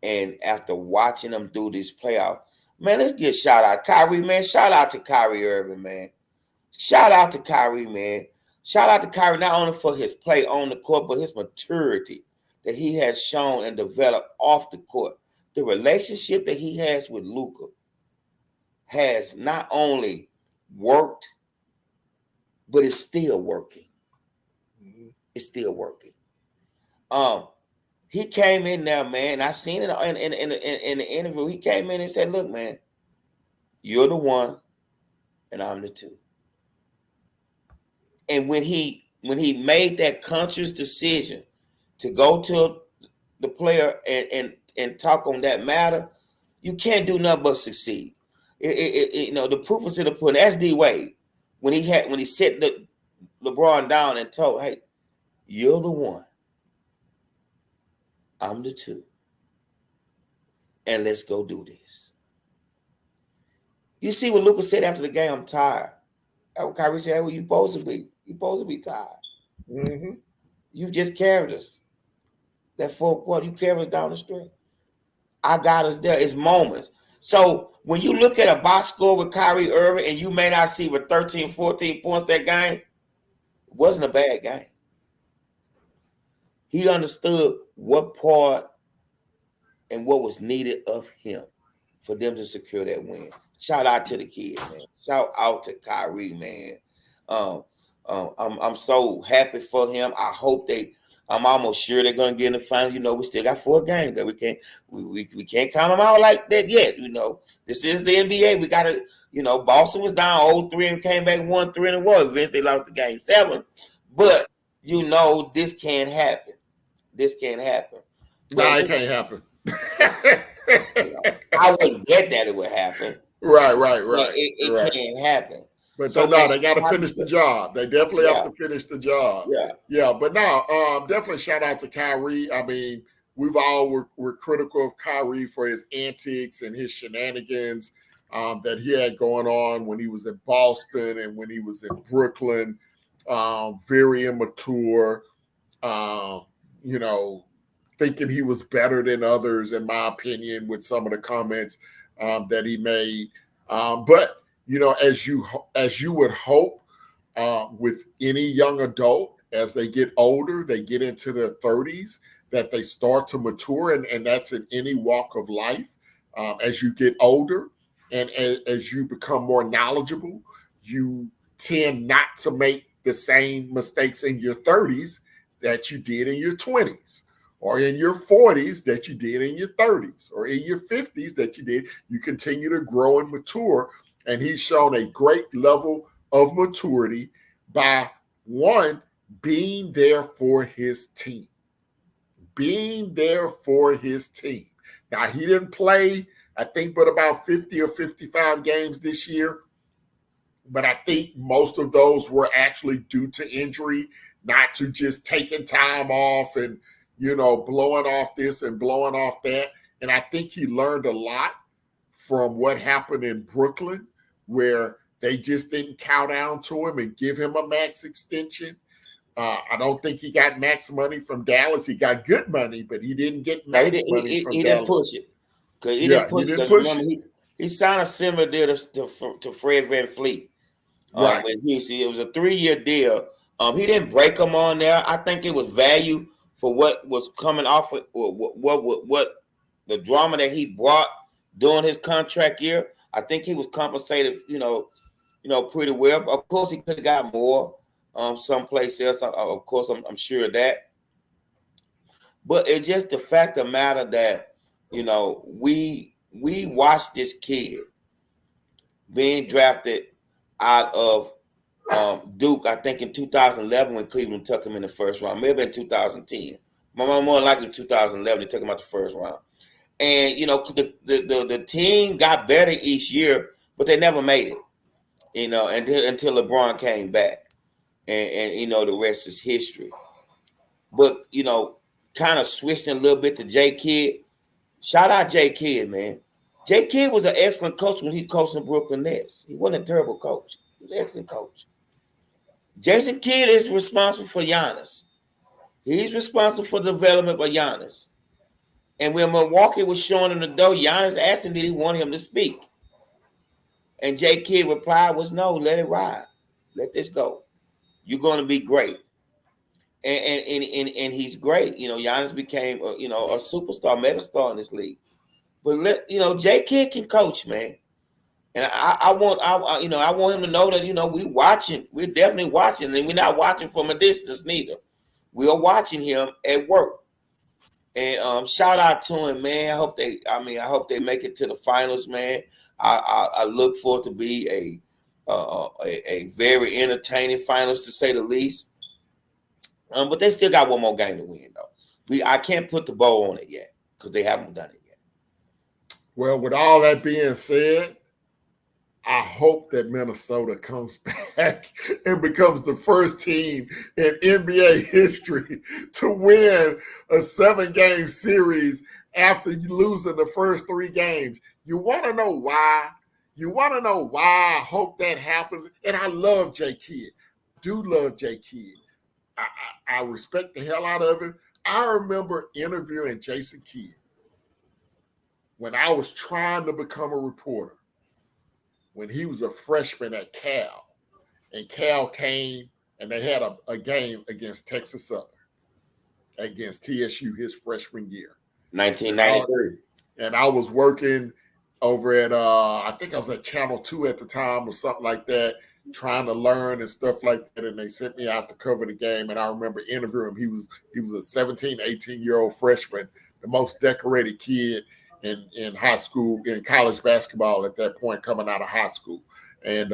and after watching them do this playoff, man, let's get shout out Kyrie, man. Shout out to Kyrie Irving, man. Shout out to Kyrie, man. Shout out to Kyrie not only for his play on the court, but his maturity that he has shown and developed off the court. The relationship that he has with Luka has not only worked, but it's still working. It's still working. He came in there, man. I seen it in the interview. He came in and said, "Look, man, you're the one, and I'm the two." And when he made that conscious decision to go to the player and talk on that matter, you can't do nothing but succeed. You know, the proof is in the pudding. That's D Wade when he set LeBron down and told, "Hey, you're the one. I'm the two. And let's go do this." You see what Luka said after the game? "I'm tired." Kyrie said, "Well, you supposed to be. You supposed to be tired. Mm-hmm. You just carried us. That fourth quarter, you carried us down the street. I got us there." It's moments. So when you look at a box score with Kyrie Irving and you may not see with 13, 14 points that game, it wasn't a bad game. He understood what part and what was needed of him for them to secure that win. Shout out to the kid, man. Shout out to Kyrie, man. I'm so happy for him. I hope I'm almost sure they're gonna get in the final. You know, we still got 4 games that we can't count them out like that yet. You know, this is the NBA. We gotta, you know, Boston was down 0-3 and came back 1-3 in a row. Eventually they lost the game 7. But you know, this can't happen. This can't happen. No, it can't happen. You know, I wouldn't bet that it would happen. Right. It can't happen. But so no, they got to finish the job. They definitely have to finish the job. Yeah. But now, definitely shout out to Kyrie. I mean, we've all were critical of Kyrie for his antics and his shenanigans that he had going on when he was in Boston and when he was in Brooklyn. Very immature. You know, thinking he was better than others, in my opinion, with some of the comments that he made. But you know, as you would hope, with any young adult, as they get older, they get into their 30s, that they start to mature, and that's in any walk of life. As you get older and as you become more knowledgeable, you tend not to make the same mistakes in your 30s that you did in your 20s, or in your 40s that you did in your 30s, or in your 50s that you did. You continue to grow and mature. And he's shown a great level of maturity by, one, being there for his team. Being there for his team. Now, he didn't play, I think, but about 50 or 55 games this year. But I think most of those were actually due to injury, not to just taking time off and, you know, blowing off this and blowing off that. And I think he learned a lot from what happened in Brooklyn, where they just didn't cow down to him and give him a max extension. I don't think he got max money from Dallas. He got good money, but he didn't get max money from Dallas. He didn't push it. Because he didn't push it. He signed a similar deal to Fred VanVleet. Right. When it was a 3-year deal. He didn't break him on there. I think it was value for what was coming off of, or what the drama that he brought during his contract year. I think he was compensated, you know, pretty well. Of course, he could have got more someplace else. Of course, I'm sure of that. But it's just the fact of the matter that, you know, we watched this kid being drafted out of Duke, I think in 2011 when Cleveland took him in the first round. Maybe in 2010. More likely 2011, they took him out the first round. And, you know, the team got better each year, but they never made it, you know, until LeBron came back. And you know, the rest is history. But, you know, kind of switching a little bit to J. Kidd. Shout out J. Kidd, man. Jay Kidd was an excellent coach when he coached the Brooklyn Nets. He wasn't a terrible coach. He was an excellent coach. Jason Kidd is responsible for Giannis. He's responsible for the development of Giannis. And when Milwaukee was showing him the door, Giannis asked him, did he want him to speak? And Jay Kidd replied was, no, let it ride. Let this go. You're going to be great. And he's great. Giannis became, a superstar, megastar in this league. But Jay Kidd can coach, man. And I want him to know that, we're watching. We're definitely watching. And we're not watching from a distance neither. We are watching him at work. And shout out to him, man. I hope they make it to the finals, man. I look forward to be a very entertaining finals, to say the least. But they still got one more game to win, though. I can't put the bow on it yet because they haven't done it yet. Well, with all that being said, I hope that Minnesota comes back and becomes the first team in NBA history to win a 7-game series after losing the first 3 games. You want to know why? I hope that happens. And I love Jay Kidd. Do love Jay Kidd. I respect the hell out of him. I remember interviewing Jason Kidd when I was trying to become a reporter, when he was a freshman at Cal. And Cal came and they had a game against Texas Southern, against TSU his freshman year. 1993. And I was working over at, I think I was at Channel 2 at the time or something like that, trying to learn and stuff like that. And they sent me out to cover the game. And I remember interviewing him. He was a 17, 18-year-old freshman, the most decorated kid in high school, in college basketball at that point, coming out of high school. And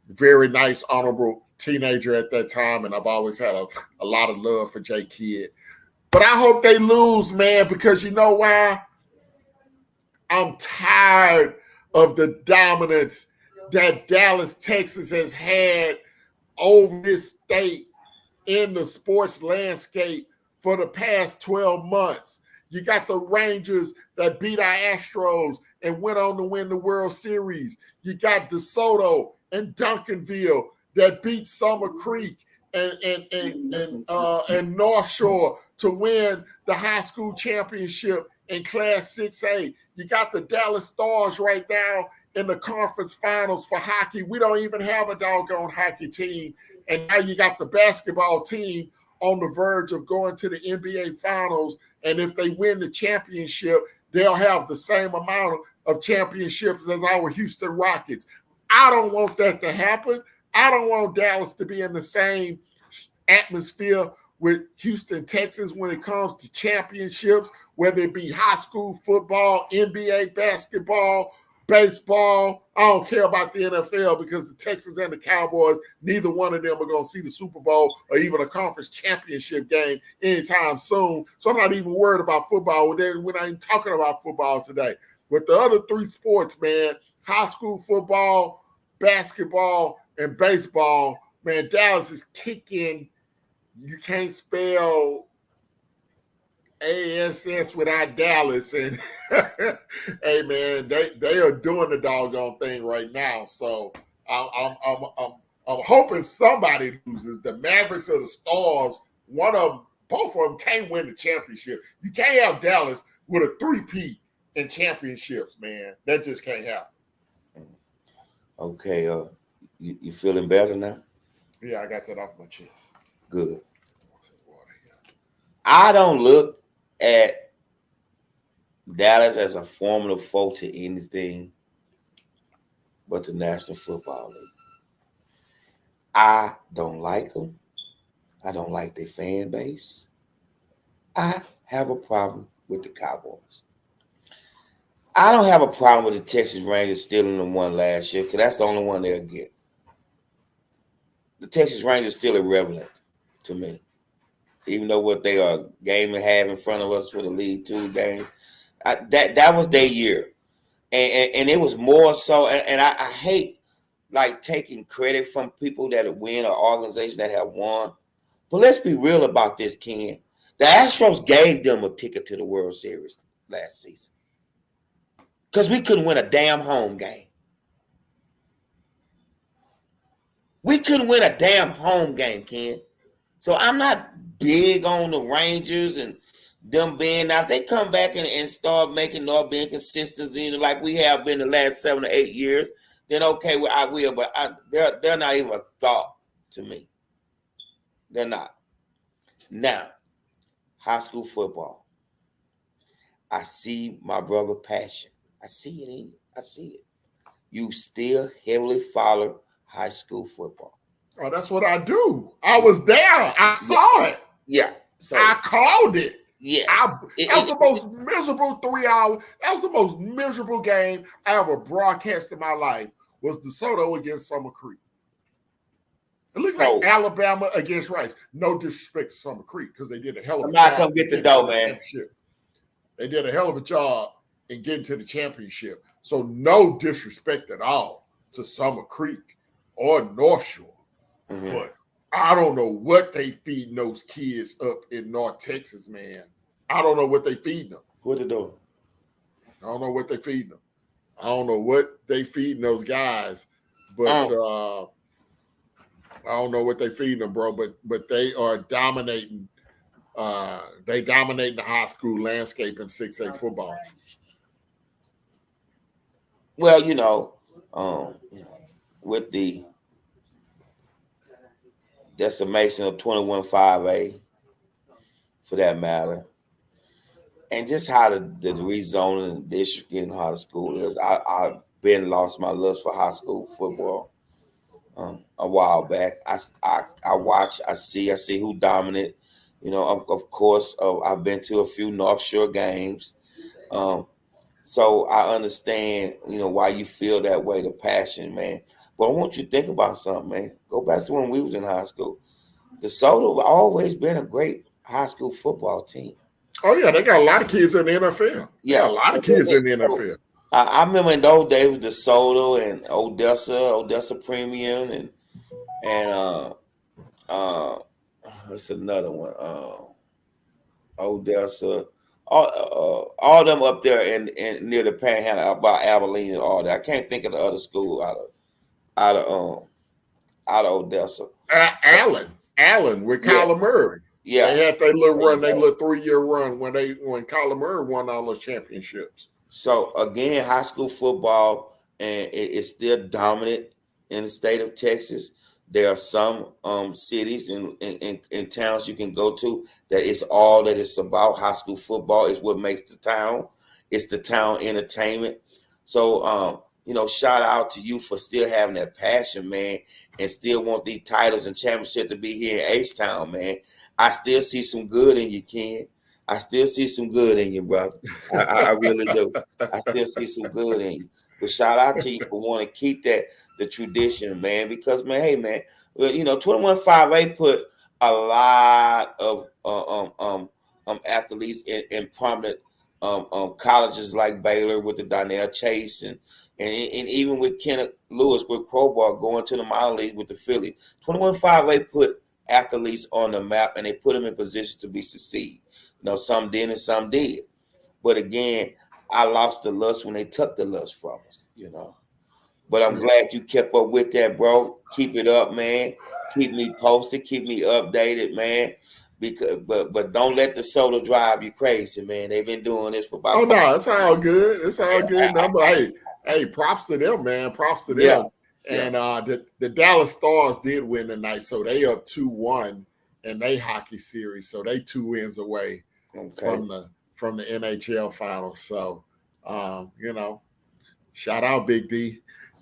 very nice, honorable teenager at that time. And I've always had a lot of love for Jay Kidd. But I hope they lose, man, because you know why? I'm tired of the dominance that Dallas, Texas has had over this state in the sports landscape for the past 12 months. You got the Rangers that beat our Astros and went on to win the World Series. You got DeSoto and Duncanville that beat Summer Creek and North Shore to win the high school championship in Class 6A. You got the Dallas Stars right now in the conference finals for hockey. We don't even have a doggone hockey team. And now you got the basketball team on the verge of going to the NBA finals. And if they win the championship, they'll have the same amount of championships as our Houston Rockets. I don't want that to happen. I don't want Dallas to be in the same atmosphere with Houston, Texas when it comes to championships, whether it be high school football, NBA basketball, baseball. I don't care about the NFL because the Texans and the Cowboys, neither one of them are going to see the Super Bowl or even a conference championship game anytime soon. So I'm not even worried about football. We're not even talking about football today. But the other 3 sports, man, high school football, basketball, and baseball, man, Dallas is kicking. You can't spell ASS without Dallas. And hey, man, they are doing the doggone thing right now. So I'm hoping somebody loses. The Mavericks or the Stars, both of them can't win the championship. You can't have Dallas with a 3-peat in championships, man. That just can't happen. Okay, you feeling better now? Yeah, I got that off my chest. Good. I don't look at Dallas as a formidable foe to anything but the National Football League. I don't like them. I don't like their fan base. I have a problem with the Cowboys. I don't have a problem with the Texas Rangers stealing the one last year because that's the only one they'll get. The Texas Rangers still irrelevant to me. Even though what they are game and have in front of us for the League 2 game, that was their year, and it was more so. And I hate like taking credit from people that win or organizations that have won. But let's be real about this, Ken. The Astros gave them a ticket to the World Series last season. because we couldn't win a damn home game. We couldn't win a damn home game, Ken. So I'm not big on the Rangers and them being now. If they come back and start making or being consistent, like we have been the last 7 or 8 years, then okay, well, I will. But they're not even a thought to me. They're not. Now, high school football. I see my brother passion. I see it in you. I see it. You still heavily follow high school football. Oh, that's what I do. I was there. I saw it. Yeah. So I called it. yes. That was the most miserable 3 hours. That was the most miserable game I ever broadcast in my life. Was DeSoto against Summer Creek. It looked like Alabama against Rice. No disrespect to Summer Creek because they did a hell of a job. Come get the dough, man. They did a hell of a job in getting to the championship. So no disrespect at all to Summer Creek or North Shore. Mm-hmm. But I don't know what they feeding those kids up in North Texas, man. I don't know what they feeding them. What they doing? I don't know what they feeding them. I don't know what they feeding those guys, but I don't know what they feeding them, bro. But they are dominating. They dominate the high school landscape in 6A football. Well, with the decimation of 21-5A, for that matter, and just how the rezoning district getting out of school is, I've been lost my lust for high school football a while back. I watch, I see who dominant. Of course, I've been to a few North Shore games. So I understand, why you feel that way, the passion, man. But I want you to think about something, man. Go back to when we was in high school. DeSoto always been a great high school football team. Oh, yeah, they got a lot of kids in the NFL. Yeah, a lot of kids in the NFL. I remember in those days, DeSoto and Odessa Premium, and what's another one? Odessa. All them up there and near the Panhandle, about Abilene and all that. I can't think of the other school out of Odessa. Allen with Kyler Murray. Yeah, they had their little run, their little 3-year run when Kyler Murray won all those championships. So again, high school football, and it's still dominant in the state of Texas. There are some cities and towns you can go to that it's all that it's about. High school football is what makes the town. It's the town entertainment. So, shout out to you for still having that passion, man, and still want these titles and championship to be here in H-Town, man. I still see some good in you, Ken. I still see some good in you, brother. I really do. I still see some good in you. But shout out to you for wanting to keep the tradition, man, because, man, hey, man, 21-5A put a lot of athletes in prominent colleges like Baylor with the Donnell Chase and even with Kenneth Lewis with Crowbar going to the minor league with the Phillies. 21-5A put athletes on the map, and they put them in position to succeed. Some did and some did. But again, I lost the lust when they took the lust from us, But I'm glad you kept up with that, bro. Keep it up, man. Keep me posted. Keep me updated, man. But don't let the soda drive you crazy, man. They've been doing this for about. Oh no, it's all good. It's all good. Hey, props to them, man. Props to them. Yeah. And the Dallas Stars did win tonight, so they up 2-1 in their hockey series. So they 2 wins away from the NHL finals. So shout out Big D.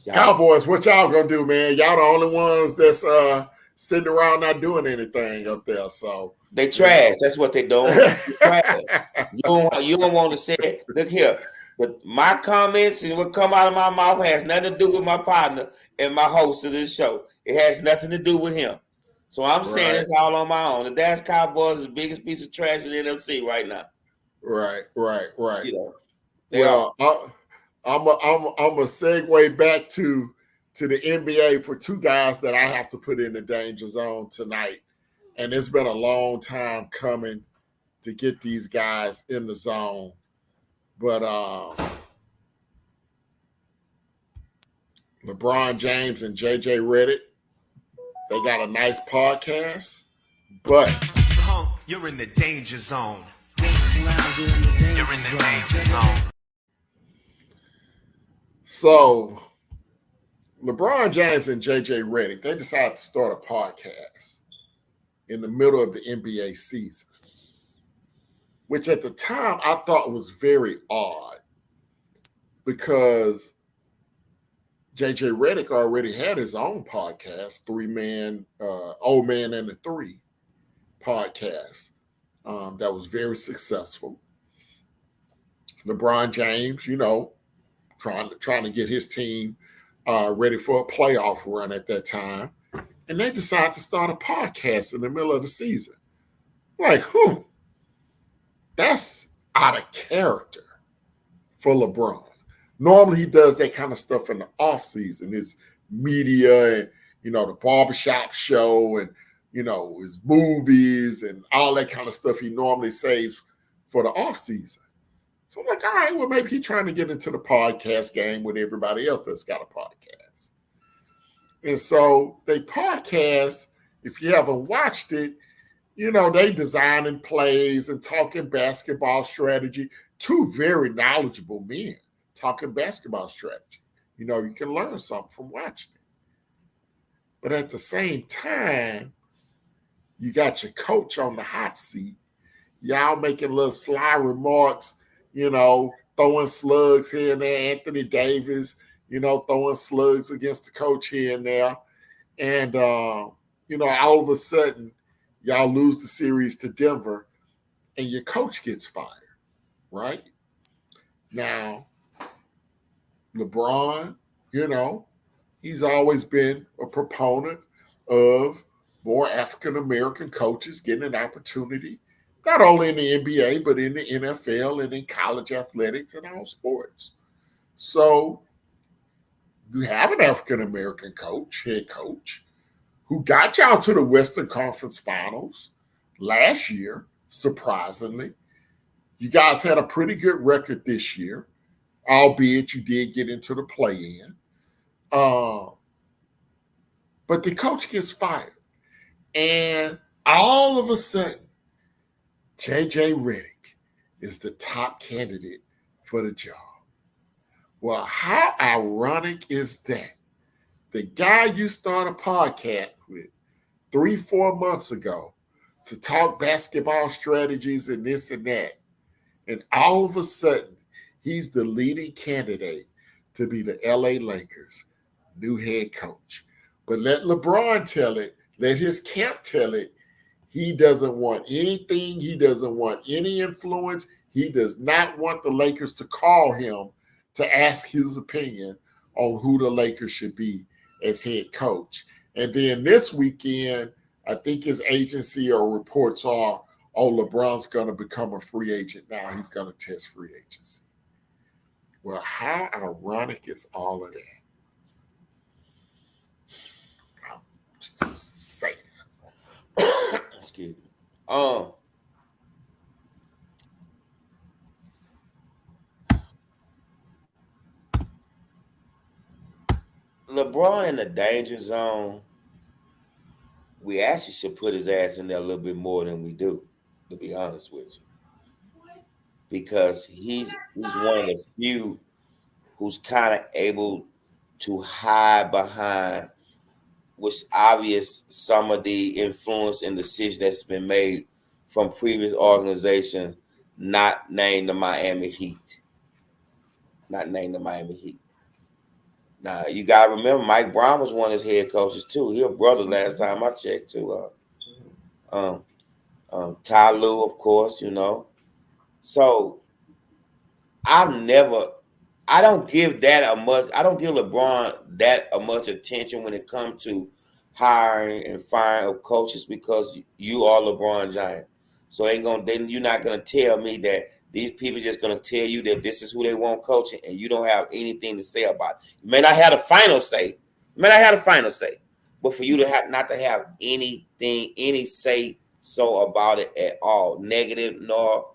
Cowboys, what y'all gonna do, man? Y'all the only ones that's sitting around not doing anything up there. So they trash. That's what they doing. You don't want to say it. Look here. But my comments and what come out of my mouth has nothing to do with my partner and my host of this show. It has nothing to do with him. So I'm saying it's all on my own. The Dallas Cowboys is the biggest piece of trash in the NFC right now. Right. Well, I'm a segue back to the NBA for 2 guys that I have to put in the danger zone tonight. And it's been a long time coming to get these guys in the zone. But LeBron James and JJ Redick, they got a nice podcast, but You're in the danger zone. You're in the danger zone. So LeBron James and JJ Redick, they decided to start a podcast in the middle of the NBA season, which at the time I thought was very odd because JJ Redick already had his own podcast, Old Man and the Three podcast, that was very successful. LeBron James, trying to get his team ready for a playoff run at that time. And they decided to start a podcast in the middle of the season. Like, that's out of character for LeBron. Normally he does that kind of stuff in the off season, his media and, the barbershop show and, his movies and all that kind of stuff he normally saves for the off season. So I'm like, all right, well, maybe he's trying to get into the podcast game with everybody else that's got a podcast. And so they podcast, if you haven't watched it, they designing plays and talking basketball strategy. Two very knowledgeable men talking basketball strategy. You can learn something from watching it. But at the same time, you got your coach on the hot seat. Y'all making little sly remarks, throwing slugs here and there. Anthony Davis, throwing slugs against the coach here and there. And, all of a sudden, y'all lose the series to Denver and your coach gets fired, right? Now, LeBron, he's always been a proponent of more African-American coaches getting an opportunity, not only in the NBA, but in the NFL and in college athletics and all sports. So you have an African-American head coach, who got y'all to the Western Conference Finals last year, surprisingly. You guys had a pretty good record this year, albeit you did get into the play-in. But the coach gets fired. And all of a sudden, JJ Redick is the top candidate for the job. Well, how ironic is that? The guy you started a podcast with 3-4 months ago to talk basketball strategies and this and that, and all of a sudden, he's the leading candidate to be the LA Lakers' new head coach. But let LeBron tell it, let his camp tell it, he doesn't want anything. He doesn't want any influence. He does not want the Lakers to call him to ask his opinion on who the Lakers should be as head coach. And then this weekend, I think his agency or reports are, LeBron's going to become a free agent now. He's going to test free agency. Well, how ironic is all of that? I'm just saying. Excuse me. LeBron in the danger zone. We actually should put his ass in there a little bit more than we do, to be honest with you. Because he's one of the few who's kind of able to hide behind what's obvious some of the influence and decision that's been made from previous organizations, not named the Miami Heat. Now, you got to remember, Mike Brown was one of his head coaches, too. He a brother last time I checked, too. Ty Lue, of course, So, I don't give LeBron that much attention when it comes to hiring and firing of coaches because you are LeBron James. So you're not gonna tell me that these people just gonna tell you that this is who they want coaching and you don't have anything to say about it. You may not have the final say. But for you to not to have any say so about it at all, negative nor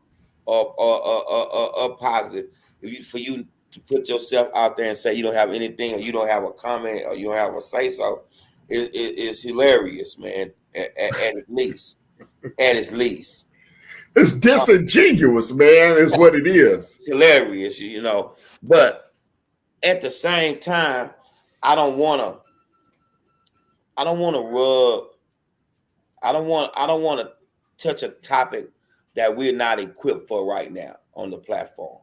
or positive. For you to put yourself out there and say you don't have anything, or you don't have a comment, or you don't have a say so, is hilarious, man. At its least, at its least, It's disingenuous, man. Is what it is. it's hilarious, you know. But at the same time, I don't want to touch a topic that we're not equipped for right now on the platform.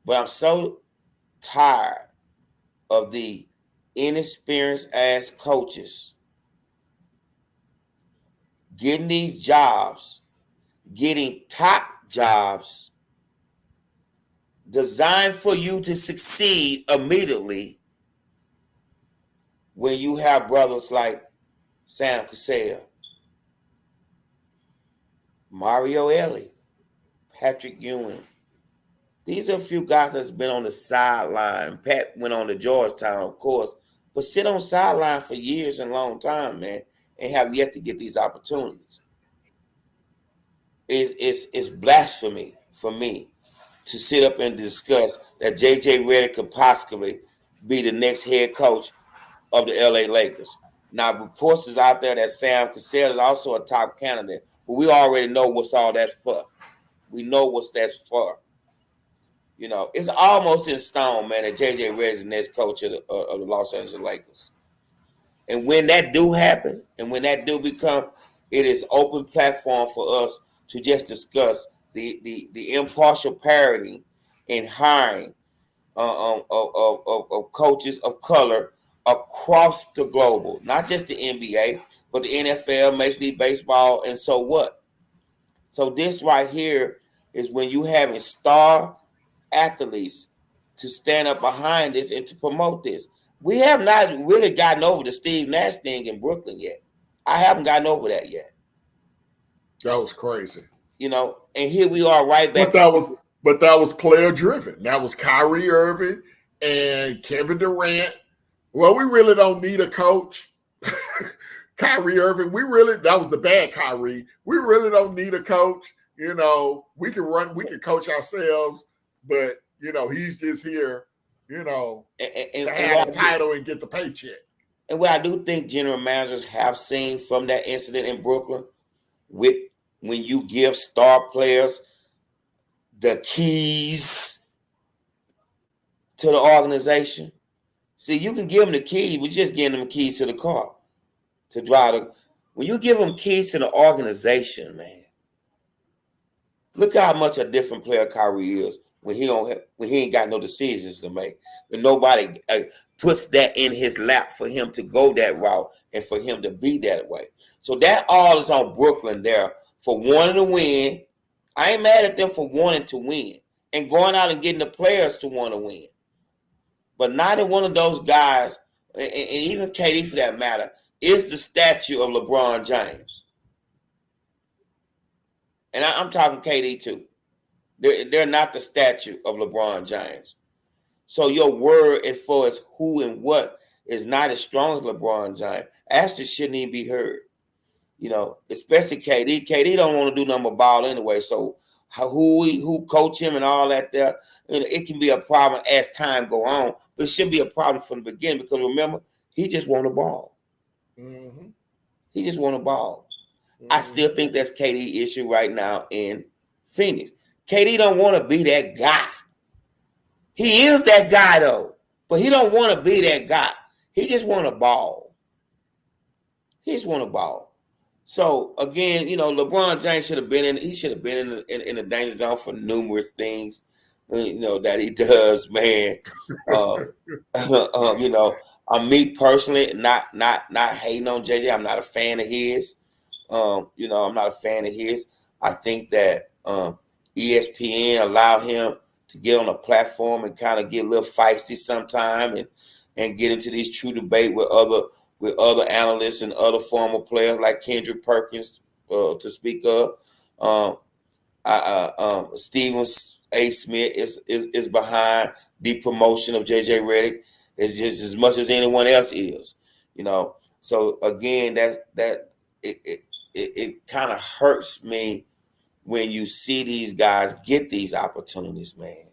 But I'm so tired of the inexperienced ass coaches getting these jobs, getting top jobs designed for you to succeed immediately, when you have brothers like Sam Cassell, Mario Elie, Patrick Ewing. These are a few guys that's been on the sideline. Pat went on to Georgetown, of course, but sit on sideline for years and long time, man, and have yet to get these opportunities. It's blasphemy for me to sit up and discuss that J.J. Redick could possibly be the next head coach of the L.A. Lakers. Now, reports is out there that Sam Cassell is also a top candidate, but we already know what's all that for. We know what's that's for. You know, it's almost in stone, man, that J.J. Redick is the next coach of the Los Angeles Lakers. And when that do happen, and when that do become, it is open platform for us to just discuss the impartial parity in hiring of coaches of color across the global, not just the NBA, but the NFL, Major League Baseball, and so what? So this right here is when you having star athletes to stand up behind this and to promote this. We have not really gotten over the Steve Nash thing in Brooklyn yet. I haven't gotten over that yet. That was crazy. You know, and here we are right back. But that was player driven. That was Kyrie Irving and Kevin Durant. Well, we really don't need a coach. Kyrie Irving, that was the bad Kyrie. We really don't need a coach. You know, we can coach ourselves, but you know, he's just here, you know, to have a title and get the paycheck. And what I do think general managers have seen from that incident in Brooklyn, with when you give star players the keys to the organization. See, you can give them the keys, but just giving them keys to the car to drive the. When you give them keys to the organization, man, look how much a different player Kyrie is when he ain't got no decisions to make. When nobody puts that in his lap for him to go that route and for him to be that way. So that all is on Brooklyn there for wanting to win. I ain't mad at them for wanting to win and going out and getting the players to want to win. But neither one of those guys, and even KD for that matter, is the statue of LeBron James. And I'm talking KD too. They're not the statue of LeBron James. So your word as far as who and what is not as strong as LeBron James. Actually shouldn't even be heard. You know, especially KD. KD don't want to do nothing but ball anyway. So who coach him and all that there, you know, it can be a problem as time go on, but it shouldn't be a problem from the beginning because remember, he just want a ball. Mm-hmm. He just want a ball. Mm-hmm. I still think that's KD issue right now in Phoenix. KD don't want to be that guy. He is that guy though, but he don't want to be that guy. He just want a ball. He just want a ball. So again, you know, LeBron James should have been in the danger zone for numerous things, you know, that he does, man. You know, me personally, not hating on JJ. I'm not a fan of his. You know, I'm not a fan of his. I think that ESPN allow him to get on a platform and kind of get a little feisty sometime and get into these true debate with other analysts and other former players like Kendrick Perkins to speak of. Stephen A. Smith is behind the promotion of J.J. Redick as just as much as anyone else is, you know. So again, it kind of hurts me when you see these guys get these opportunities, man,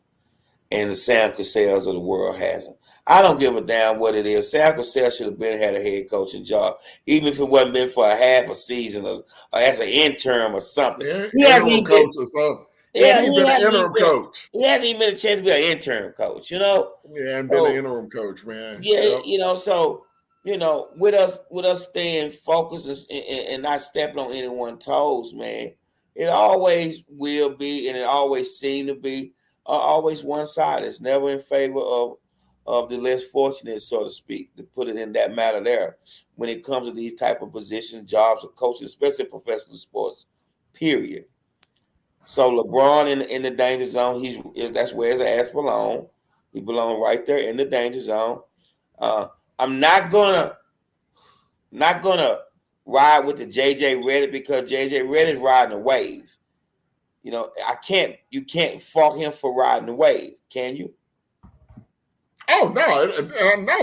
and the Sam Cassells of the world has him. I don't give a damn what it is. Sam Cassell should have had a head coaching job, even if it wasn't been for a half a season or as an intern or something. He hasn't even coach or something. Yeah, he's been an interim coach. He hasn't even been a chance to be an interim coach, you know? Yeah, and been an interim coach, man. Yeah, you know, so, you know, with us staying focused and not stepping on anyone's toes, man, it always will be, and it always seemed to be, always one side. It's never in favor of the less fortunate, so to speak, to put it in that matter there. When it comes to these type of positions, jobs, or coaching, especially professional sports, period. So LeBron in the danger zone, that's where his ass belong. He belong right there in the danger zone. I'm not gonna ride with the JJ Redick because JJ Redick riding a wave. You know, you can't fault him for riding the wave, can you? Oh no,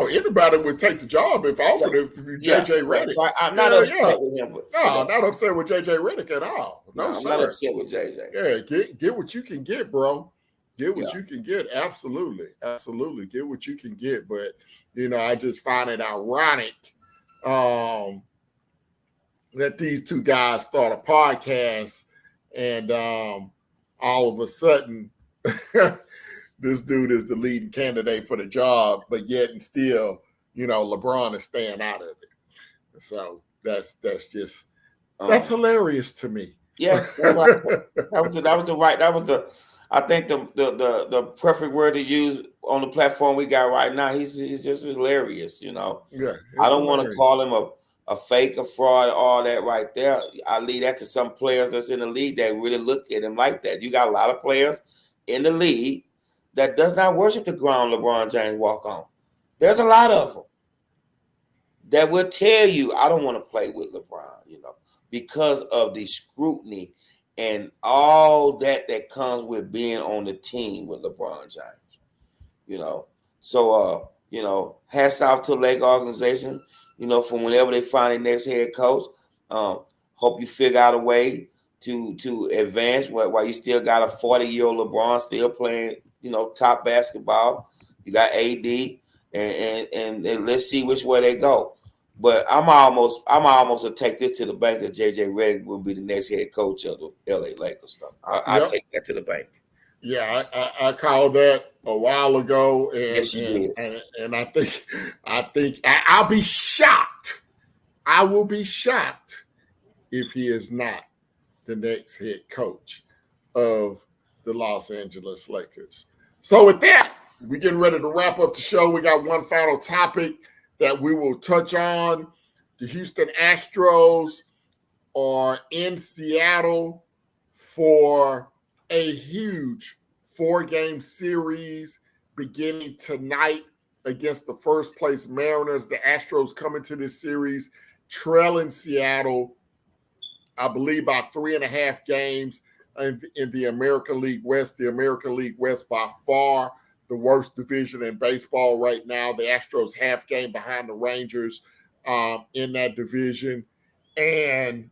anybody would take the job if offered it. JJ Redick. So I'm not upset with him. No, not upset with JJ Redick at all. No, I'm not upset with JJ. Yeah, get what you can get, bro. Get what you can get. Absolutely. Get what you can get. But you know, I just find it ironic that these two guys start a podcast and all of a sudden this dude is the leading candidate for the job, but yet and still, you know, LeBron is staying out of it. So that's hilarious to me. Yes, I think the perfect word to use on the platform we got right now. He's just hilarious, you know. Yeah, I don't want to call him a fake, a fraud, all that right there. I leave that to some players that's in the league that really look at him like that. You got a lot of players in the league that does not worship the ground LeBron James walk on. There's a lot of them that will tell you, I don't want to play with LeBron, you know, because of the scrutiny and all that comes with being on the team with LeBron James, you know. So, you know, hats off to the Lake organization, you know, from whenever they find their next head coach. Hope you figure out a way to advance while you still got a 40-year-old LeBron still playing, you know, top basketball. You got AD, and let's see which way they go. But I'm almost to take this to the bank that JJ Redick will be the next head coach of the LA Lakers stuff. I take that to the bank. Yeah, I called that a while ago, and yes, you did. And I think I'll be shocked. I will be shocked if he is not the next head coach of the Los Angeles Lakers. So with that, we're getting ready to wrap up the show. We got one final topic that we will touch on. The Houston Astros are in Seattle for a huge 4-game series beginning tonight against the first place Mariners. The Astros come into this series trailing Seattle, I believe, by 3.5 games in the American League West. The American League West by far the worst division in baseball right now. The Astros half game behind the Rangers in that division. And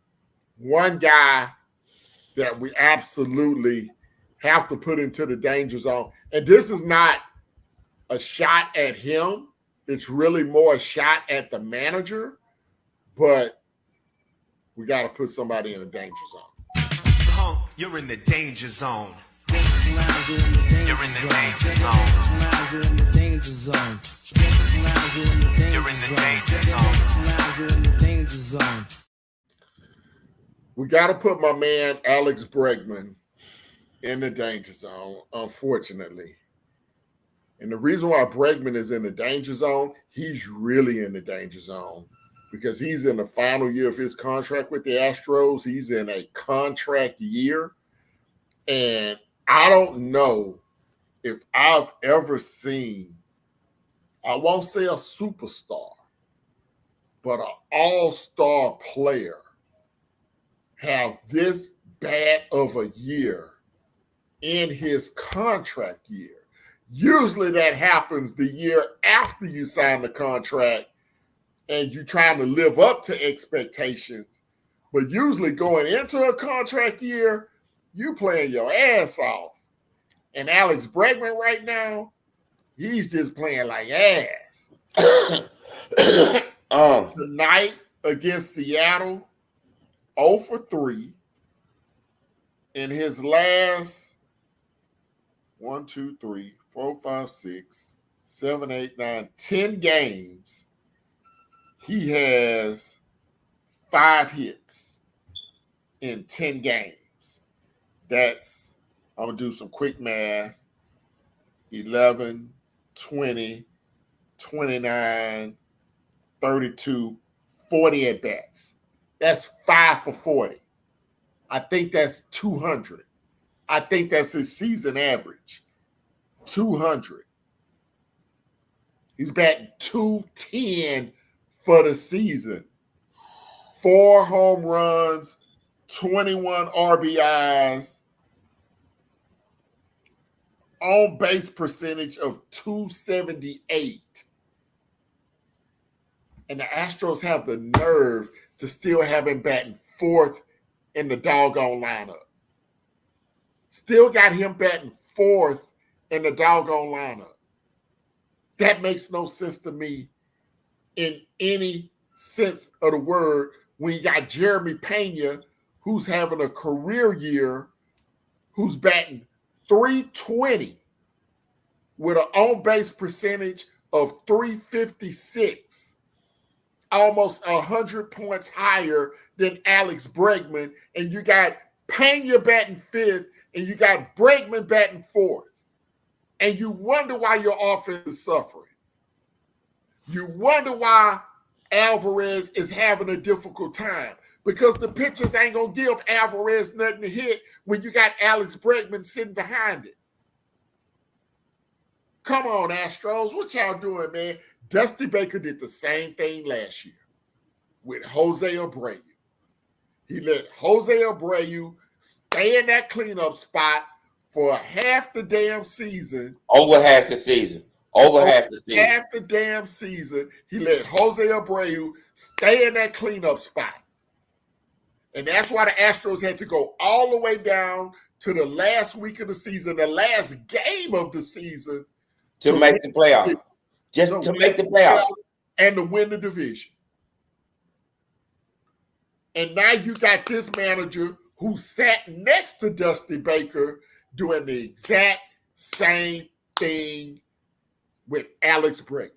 one guy that we absolutely have to put into the danger zone, and this is not a shot at him. It's really more a shot at the manager, but we got to put somebody in the danger zone. Punk, you're in the danger zone. You're in the danger zone. You're in the danger zone. You're in the danger zone. We got to put my man Alex Bregman in the danger zone, unfortunately. And the reason why Bregman is in the danger zone, he's really in the danger zone because he's in the final year of his contract with the Astros. He's in a contract year. And I don't know if I've ever seen, I won't say a superstar, but an all-star player have this bad of a year in his contract year. Usually that happens the year after you sign the contract and you're trying to live up to expectations. But usually going into a contract year, you playing your ass off. And Alex Bregman right now, he's just playing like ass. Tonight against Seattle, 0 for 3. In his last 1, 2, 3, 4, 5, 6, 7, 8, 9, 10 games, he has 5 hits in 10 games. That's, I'm going to do some quick math, 11, 20, 29, 32, 40 at-bats. That's 5 for 40. I think that's 200. I think that's his season average. 200. He's batting 210 for the season. 4 home runs, 21 RBIs, on base percentage of 278. And the Astros have the nerve to still have him batting 4th in the doggone lineup. Still got him batting 4th in the doggone lineup. That makes no sense to me in any sense of the word when you got Jeremy Pena, who's having a career year, who's batting 320 with an on-base percentage of 356, almost 100 points higher than Alex Bregman, and you got Pena batting 5th, and you got Bregman batting 4th. And you wonder why your offense is suffering. You wonder why Alvarez is having a difficult time, because the pitchers ain't going to give Alvarez nothing to hit when you got Alex Bregman sitting behind it. Come on, Astros. What y'all doing, man? Dusty Baker did the same thing last year with Jose Abreu. He let Jose Abreu stay in that cleanup spot for half the damn season. Over half the season. Half the damn season, he let Jose Abreu stay in that cleanup spot. And that's why the Astros had to go all the way down to the last week of the season, the last game of the season, to make the playoff. Just to make the playoff. And to win the division. And now you got this manager who sat next to Dusty Baker doing the exact same thing with Alex Bregman.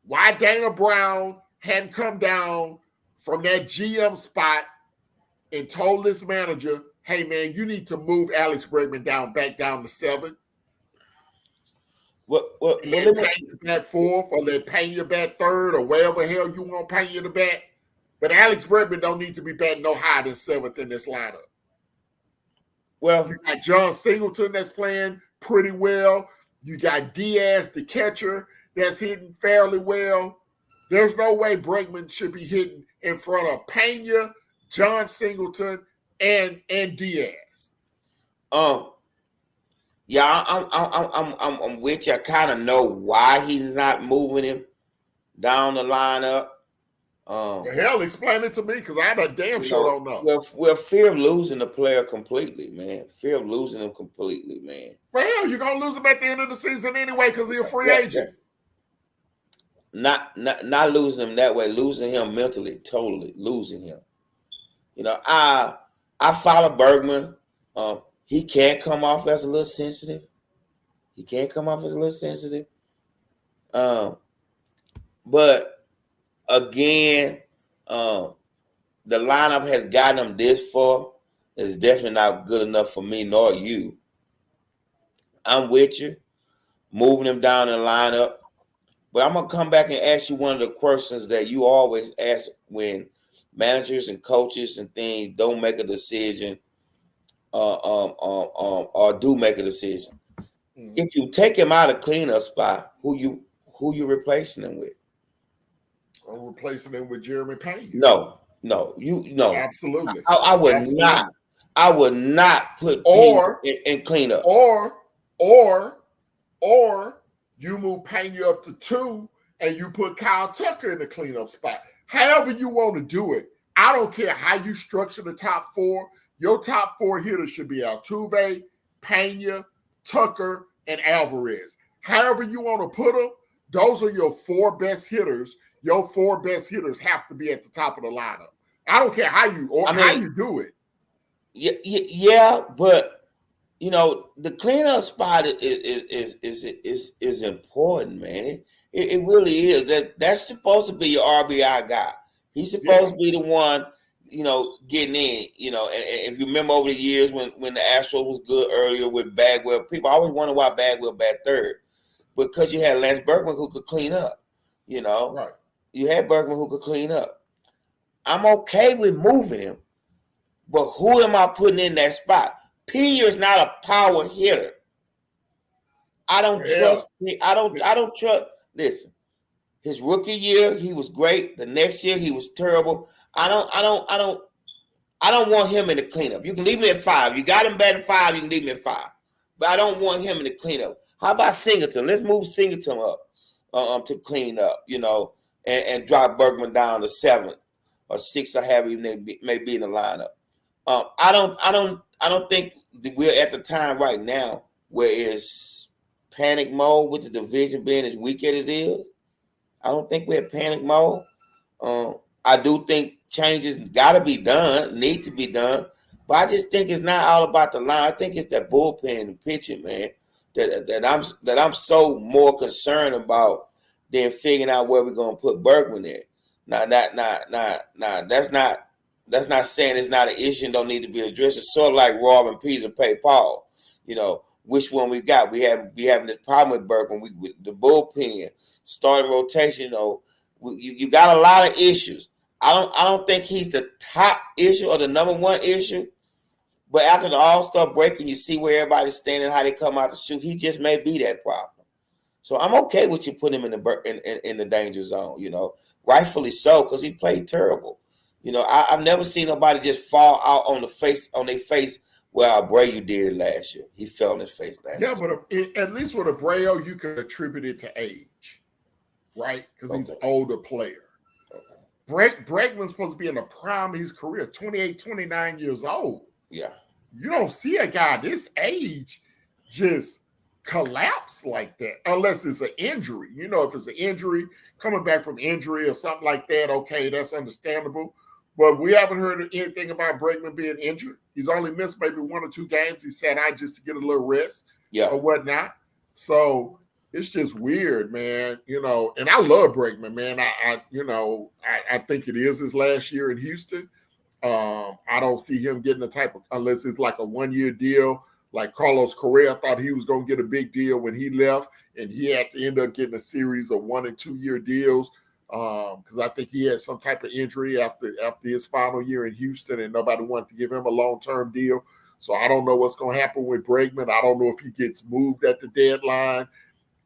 Why Dana Brown hadn't come down from that GM spot and told this manager, hey, man, you need to move Alex Bregman back down to 7. Let Pena bat 4th, or let Pena bat 3rd, or wherever hell you want Pena to bat. But Alex Bregman don't need to be batting no higher than 7th in this lineup. Well, you got John Singleton that's playing pretty well. You got Diaz, the catcher, that's hitting fairly well. There's no way Bregman should be hitting in front of Pena, John Singleton, and Diaz. Yeah, I'm with you. I kind of know why he's not moving him down the lineup. Hell, explain it to me, because I damn sure don't know. Well, fear of losing the player completely, man. Fear of losing him completely, man. Well, hell, you're gonna lose him at the end of the season anyway, because he's a free agent. Not losing him that way, losing him mentally, totally losing him. You know, I follow Bergman. He can come off as a little sensitive. But again, the lineup has gotten him this far. It's definitely not good enough for me nor you. I'm with you, moving him down the lineup. But I'm going to come back and ask you one of the questions that you always ask when managers and coaches and things don't make a decision or do make a decision. Mm-hmm. If you take him out of cleanup spot, who you replacing him with? I'm replacing him with Jeremy Pena. No. Absolutely. I would not put Pena in cleanup. Or you move Pena up to 2 and you put Kyle Tucker in the cleanup spot. However you want to do it. I don't care how you structure the top 4. Your top 4 hitters should be Altuve, Pena, Tucker, and Alvarez. However you want to put them, those are your 4 best hitters. Your 4 best hitters have to be at the top of the lineup. I don't care how you do it. Yeah, but you know the cleanup spot is important, man. It really is. That's supposed to be your RBI guy. He's supposed to be the one, you know, getting in. You know, and if you remember over the years when the Astros was good earlier with Bagwell, people always wonder why Bagwell bat third, because you had Lance Berkman who could clean up. You know, right? You had Berkman who could clean up. I'm okay with moving him, but who am I putting in that spot? Pena is not a power hitter. I don't trust. I don't trust. Listen, his rookie year he was great. The next year he was terrible. I don't want him in the cleanup. You can leave me at 5. You got him batting 5. You can leave me at 5, but I don't want him in the cleanup. How about Singleton? Let's move Singleton up to clean up. You know, and drop Berkman down to 7 or 6 or however he may be in the lineup. I don't think we're at the time right now where it's panic mode with the division being as weak as it is. I don't think we're at panic mode. I do think changes got to be done, need to be done, but I just think it's not all about the line. I think it's that bullpen and pitching, man, that I'm so more concerned about than figuring out where we're gonna put Berkman in. Now, that's not saying it's not an issue and don't need to be addressed. It's sort of like Rob and Peter to pay Paul. You know, which one we got? We having this problem with Berkman. With the bullpen, starting rotation. You know, you got a lot of issues. I don't think he's the top issue or the number one issue. But after the All-Star break and you see where everybody's standing, how they come out to shoot, he just may be that problem. So I'm okay with you putting him in the danger zone. You know, rightfully so, because he played terrible. You know, I've never seen nobody just fall out on their face. Well, Abreu did it last year. He fell on his face last year. Yeah, but at least with Abreu, you could attribute it to age, right? Because he's an older player. Bregman's supposed to be in the prime of his career, 28, 29 years old. Yeah. You don't see a guy this age just collapse like that unless it's an injury. You know, if it's an injury, coming back from injury or something like that, okay, that's understandable. But we haven't heard anything about Bregman being injured. He's only missed maybe 1 or 2 games. He sat out just to get a little rest or whatnot. So it's just weird, man. You know, and I love Bregman, man. I think it is his last year in Houston. I don't see him getting the type of, unless it's like a 1-year deal, like Carlos Correa thought he was going to get a big deal when he left, and he had to end up getting a series of 1- and 2-year deals because I think he had some type of injury after his final year in Houston, and nobody wanted to give him a long-term deal. So I don't know what's going to happen with Bregman. I don't know if he gets moved at the deadline,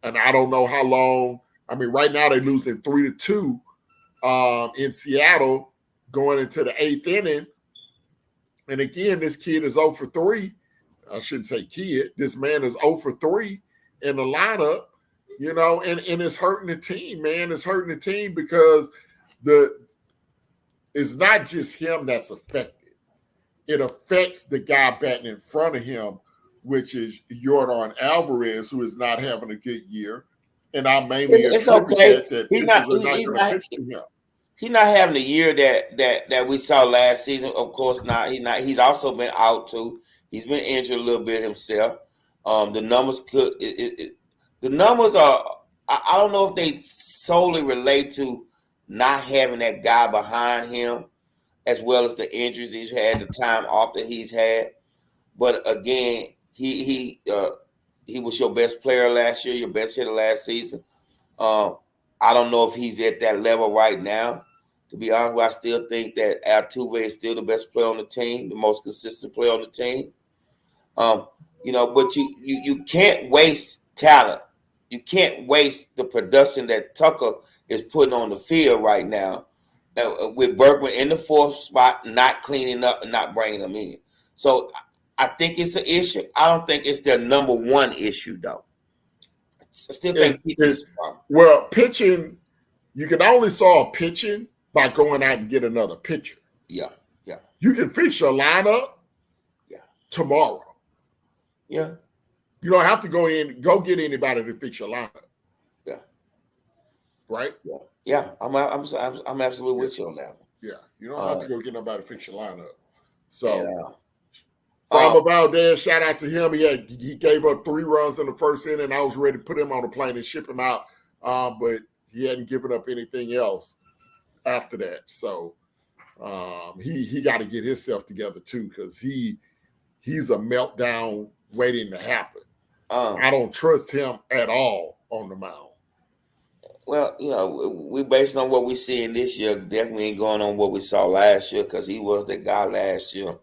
and I don't know how long. I mean, right now they're losing 3-2 in Seattle going into the 8th inning. And again, this kid is 0 for 3. I shouldn't say kid. This man is 0 for 3 in the lineup, you know, and it's hurting the team, man. It's hurting the team because it's not just him that's affected. It affects the guy batting in front of him, which is Yordan Alvarez, who is not having a good year. And I mainly attribute that pitchers are not going to pitch to him. He's not having the year that we saw last season. Of course not. He's also been out too. He's been injured a little bit himself. The numbers are. I don't know if they solely relate to not having that guy behind him, as well as the injuries he's had, the time off that he's had. But again, he was your best player last year, your best hitter last season. I don't know if he's at that level right now. To be honest, I still think that Altuve is still the best player on the team, the most consistent player on the team. You know, but you can't waste talent. You can't waste the production that Tucker is putting on the field right now with Berkman in the 4th spot, not cleaning up and not bringing them in. So I think it's an issue. I don't think it's their number one issue, though. I still think it's a problem. Well, pitching, you can only solve pitching by going out and get another pitcher. Yeah. You can fix your lineup tomorrow. Yeah. You don't have to go get anybody to fix your lineup. Yeah. Right? Yeah. I'm absolutely with you on that one. Yeah. You don't have to go get nobody to fix your lineup. So And, Framber Valdez, shout out to him. He gave up 3 runs in the first inning. I was ready to put him on the plane and ship him out, but he hadn't given up anything else after that. So he got to get himself together too, because he's a meltdown waiting to happen. I don't trust him at all on the mound. Well, we based on what we see in this year, definitely ain't going on what we saw last year, because he was the guy last year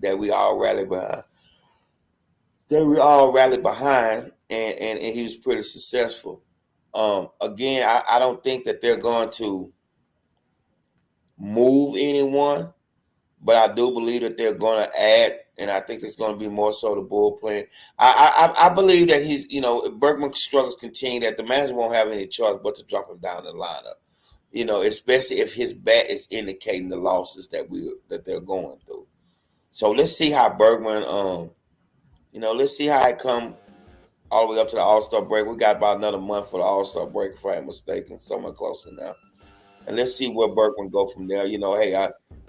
that we all rallied behind. And he was pretty successful. Again, I don't think that they're going to move anyone, but I do believe that they're going to add, and I think it's going to be more so the bullpen. I believe that he's, if Berkman struggles continue, that the manager won't have any choice but to drop him down the lineup. Especially if his bat is indicating the losses that they're going through. So let's see how Bergman, let's see how it come all the way up to the All-Star break. We got about another month for the All-Star break, if I ain't mistaken, somewhere closer now. And let's see where Bergman go from there.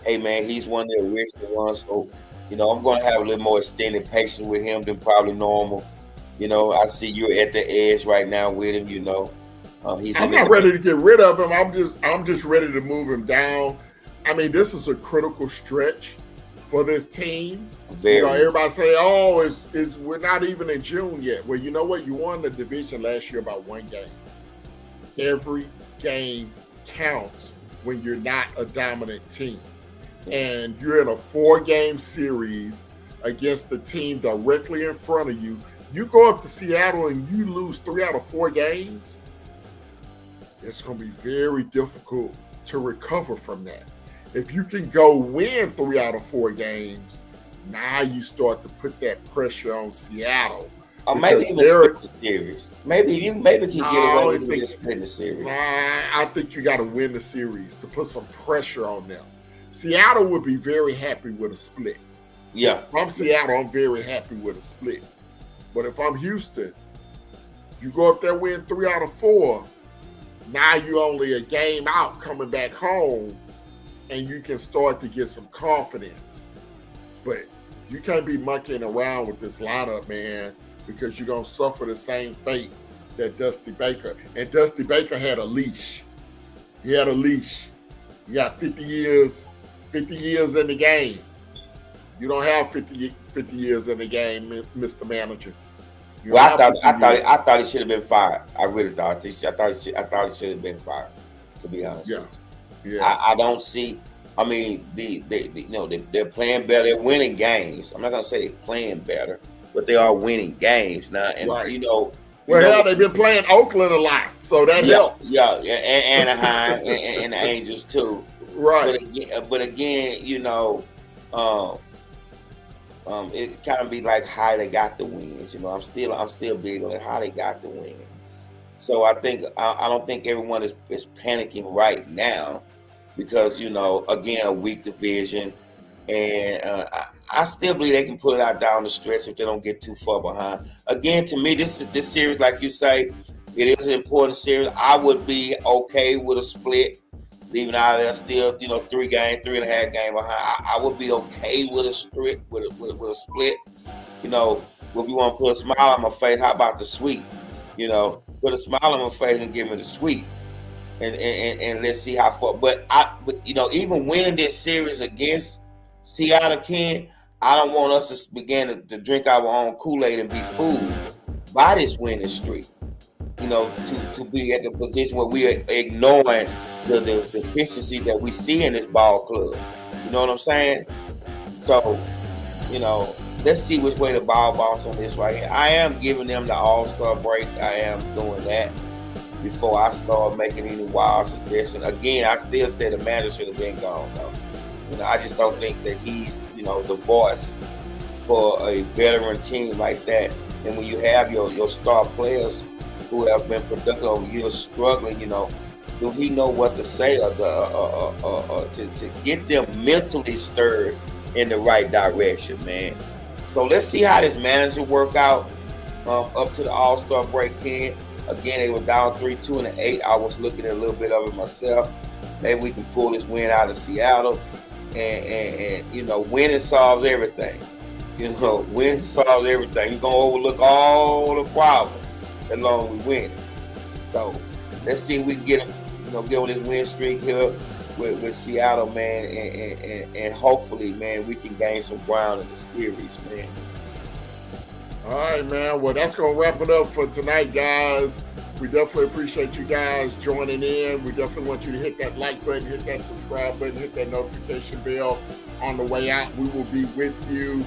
Hey man, he's one of the original ones, so I'm going to have a little more extended patience with him than probably normal. I see you're at the edge right now with him. I'm not ready to get rid of him. I'm just ready to move him down. I mean, this is a critical stretch for this team. Everybody say, we're not even in June yet. Well, you know what? You won the division last year by 1 game. Every game counts when you're not a dominant team. And you're in a 4-game series against the team directly in front of you. You go up to Seattle and you lose 3 out of 4 games. It's going to be very difficult to recover from that. If you can go win 3 out of 4 games, now you start to put that pressure on Seattle. Or maybe even split the series. Maybe you can get away with just splitting the series. I think you got to win the series to put some pressure on them. Seattle would be very happy with a split. Yeah. If I'm Seattle, I'm very happy with a split. But if I'm Houston, you go up there, win 3 out of 4. Now you're only a game out coming back home, and you can start to get some confidence. But you can't be monkeying around with this lineup, man, because you're going to suffer the same fate that Dusty Baker. And Dusty Baker had a leash. He had a leash. He got 50 years in the game. You don't have 50 years in the game, Mr. Manager. I thought he should have been fired. I really thought. I thought he should have been fired, to be honest with you. Yeah. I don't see. I mean, they're playing better. They're winning games. I'm not gonna say they're playing better, but they are winning games now. And they've been playing Oakland a lot, so that helps. Yeah, and Anaheim and the Angels too. Right. But again, it kind of be like how they got the wins. I'm still big on how they got the win. So I don't think everyone is panicking right now, because again, a weak division, and I still believe they can pull it out down the stretch if they don't get too far behind. Again, to me, this series, like you say, it is an important series. I would be okay with a split, leaving out of there still, 3.5 game behind. I would be okay with a split. With a split, if you want to put a smile on my face, how about the sweep? Put a smile on my face and give me the sweep, and let's see how far. But even winning this series against Seattle, Ken, I don't want us to begin to drink our own Kool-Aid and be fooled by this winning streak. To be at the position where we are ignoring the deficiency that we see in this ball club. You know what I'm saying? So, let's see which way the ball bounces on this right here. I am giving them the All-Star break. I am doing that before I start making any wild suggestions. Again, I still say the manager should have been gone, though. I just don't think that he's, the voice for a veteran team like that. And when you have your star players who have been productive over years struggling, do he know what to say or to get them mentally stirred in the right direction, man? So let's see how this manager work out up to the All-Star break, Ken. Again, they were down 3-2 in the 8. I was looking at a little bit of it myself. Maybe we can pull this win out of Seattle, and you know, winning solves everything. You know, winning solves everything. You're gonna overlook all the problems as long as we win. So let's see if we can get on this win streak here with Seattle, man, and hopefully, man, we can gain some ground in the series, man. All right, man. Well, that's going to wrap it up for tonight, guys. We definitely appreciate you guys joining in. We definitely want you to hit that like button, hit that subscribe button, hit that notification bell on the way out. We will be with you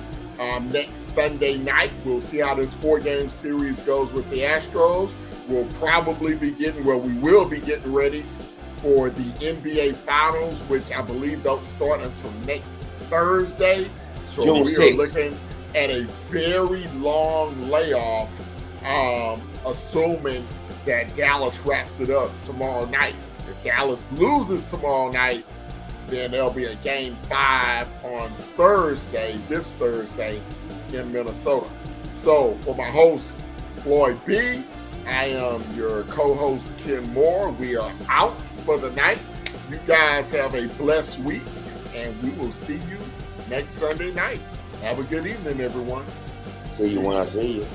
next Sunday night. We'll see how this 4-game series goes with the Astros. We will be getting ready for the NBA Finals, which I believe don't start until next Thursday. So June we 6th. are looking at a very long layoff, assuming that Dallas wraps it up tomorrow night. If Dallas loses tomorrow night, then there'll be a Game 5 on this Thursday in Minnesota. So for my host, Floyd B., I am your co-host, Ken Moore. We are out for the night. You guys have a blessed week, and we will see you next Sunday night. Have a good evening, everyone. See you when I see you.